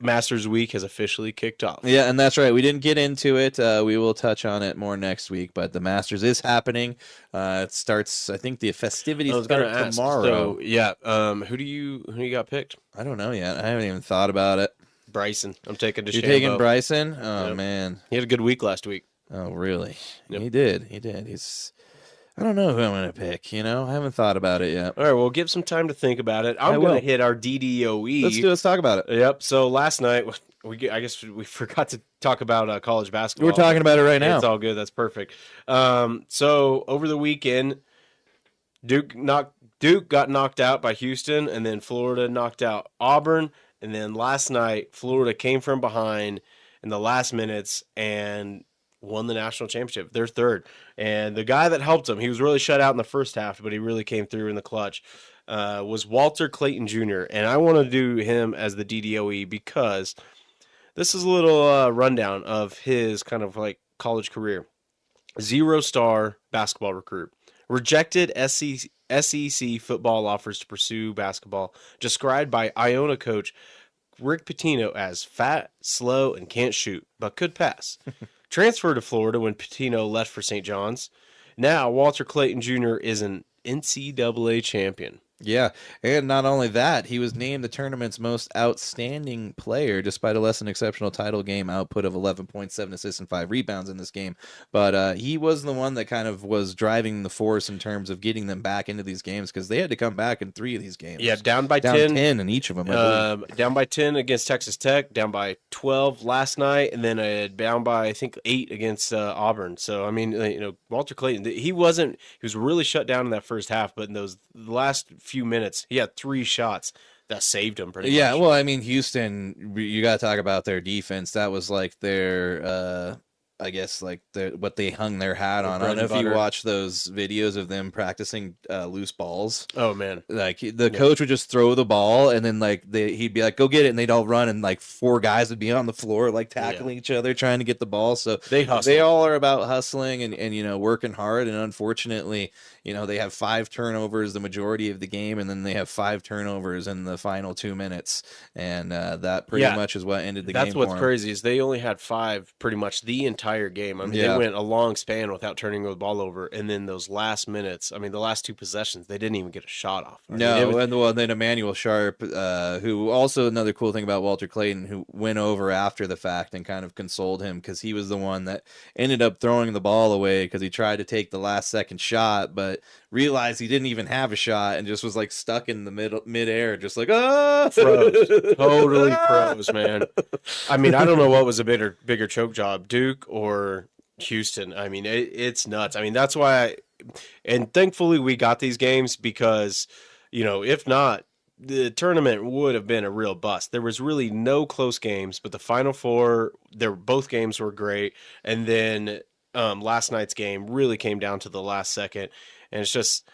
Masters week has officially kicked off. Yeah, and that's right. We didn't get into it. We will touch on it more next week, but the Masters is happening. It starts, I think the festivities start tomorrow. So, yeah. Who do you got picked? I don't know yet. I haven't even thought about it. Bryson. I'm taking DeChambeau. You're taking Bryson? Oh, Yep. man. He had a good week last week. Oh, really? Yep. He did. I don't know who I'm going to pick, I haven't thought about it yet. All right, well, give some time to think about it. I'm going to hit our DDOE. Let's talk about it. Yep. So last night, I guess we forgot to talk about college basketball. We're talking about it right now. It's all good. That's perfect. So over the weekend, Duke got knocked out by Houston, and then Florida knocked out Auburn, and then last night Florida came from behind in the last minutes and won the national championship. They're third. And the guy that helped him, he was really shut out in the first half, but he really came through in the clutch, was Walter Clayton Jr. And I want to do him as the DDOE because this is a little rundown of his kind of like college career. 0-star basketball recruit. Rejected SEC football offers to pursue basketball. Described by Iona coach Rick Pitino as fat, slow, and can't shoot, but could pass. Transferred to Florida when Pitino left for St. John's. Now, Walter Clayton Jr. is an NCAA champion. Yeah, and not only that, he was named the tournament's most outstanding player despite a less than exceptional title game output of 11.7 assists and 5 rebounds in this game. But he was the one that kind of was driving the force in terms of getting them back into these games because they had to come back in 3 of these games. Yeah, down by 10 in each of them. I believe. Down by 10 against Texas Tech, down by 12 last night, and then down by, I think, 8 against Auburn. So, I mean, Walter Clayton, he was really shut down in that first half, but in the last few minutes, he had 3 shots that saved him pretty much. Yeah, well, I mean, Houston, you got to talk about their defense. That was like their I guess like what they hung their hat on. I don't know if you watch those videos of them practicing loose balls. Oh man, like the coach would just throw the ball, and then like he'd be like, "Go get it," and they'd all run, and like 4 guys would be on the floor like tackling each other trying to get the ball. So they hustle. They all are about hustling and working hard. And unfortunately, they have 5 turnovers the majority of the game, and then they have 5 turnovers in the final 2 minutes, and that pretty much is what ended the game. That's what's crazy is they only had 5 pretty much the entire game. I mean, they went a long span without turning the ball over, and then those last minutes, I mean, the last 2 possessions, they didn't even get a shot off. And then Emmanuel Sharp, who also another cool thing about Walter Clayton, who went over after the fact and kind of consoled him because he was the one that ended up throwing the ball away because he tried to take the last second shot, but realized he didn't even have a shot and just was like stuck in the midair, just like froze. Totally froze, man. I mean, I don't know what was a bigger choke job, Duke or Houston. I mean, it's nuts. I mean, that's why and thankfully we got these games because, if not, the tournament would have been a real bust. There was really no close games, but the Final Four, both games were great. And then last night's game really came down to the last second. And it's just,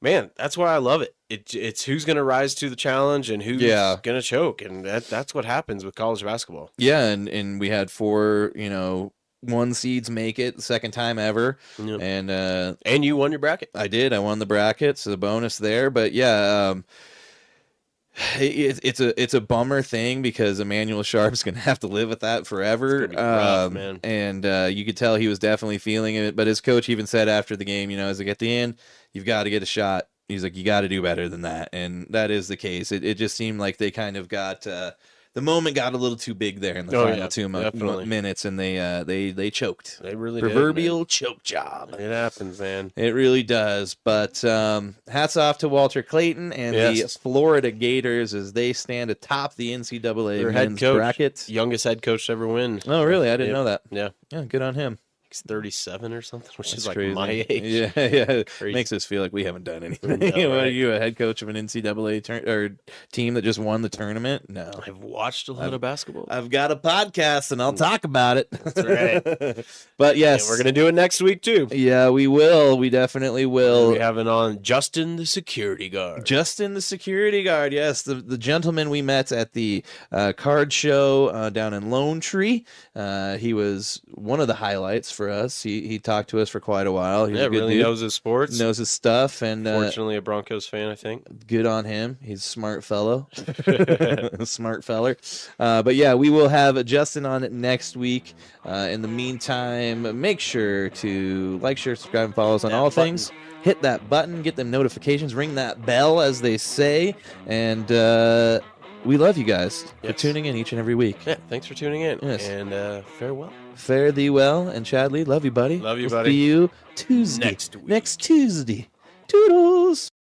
man, that's why I love it. It's who's going to rise to the challenge and who's going to choke. And that's what happens with college basketball. Yeah, and we had 4, 1 seeds make it the second time ever. Yep. And you won your bracket. I did. I won the bracket, so the bonus there. But yeah, it's a bummer thing because Emmanuel Sharp's gonna have to live with that forever. It's gonna be rough, man. And you could tell he was definitely feeling it. But his coach even said after the game, he's like, at the end, you've got to get a shot. He's like, you got to do better than that, and that is the case. It just seemed like they kind of got. The moment got a little too big there in the final 2 minutes, and they choked. They really proverbial choke job. It happens, man. It really does. But hats off to Walter Clayton and the Florida Gators as they stand atop the NCAA men's bracket. Youngest head coach to ever win. Oh, really? I didn't know that. Yeah, good on him. He's 37 or something, which That's is like crazy. my age. Yeah. Crazy. Makes us feel like we haven't done anything. No, What right? are you, a head coach of an NCAA team that just won the tournament? No. I've watched a lot of basketball. I've got a podcast, and I'll talk about it. That's right. But yes. And we're going to do it next week, too. Yeah, we will. We definitely will. We have it on Justin the security guard. Justin the security guard, yes. The gentleman we met at the card show down in Lone Tree. He was one of the highlights for us. He talked to us for quite a while. He's a good really dude. knows his sports. Knows his stuff. And fortunately, a Broncos fan, I think. Good on him. He's a smart fellow. Smart feller. But yeah, we will have Justin on it next week. In the meantime, make sure to like, share, subscribe, and follow us on all things. Hit that button, get them notifications, ring that bell, as they say. And we love you guys for tuning in each and every week. Yeah, thanks for tuning in. Yes. And farewell. Fare thee well. And Chad Lee, love you, buddy. Love you, We'll buddy. See you Tuesday. Next week. Next Tuesday. Toodles.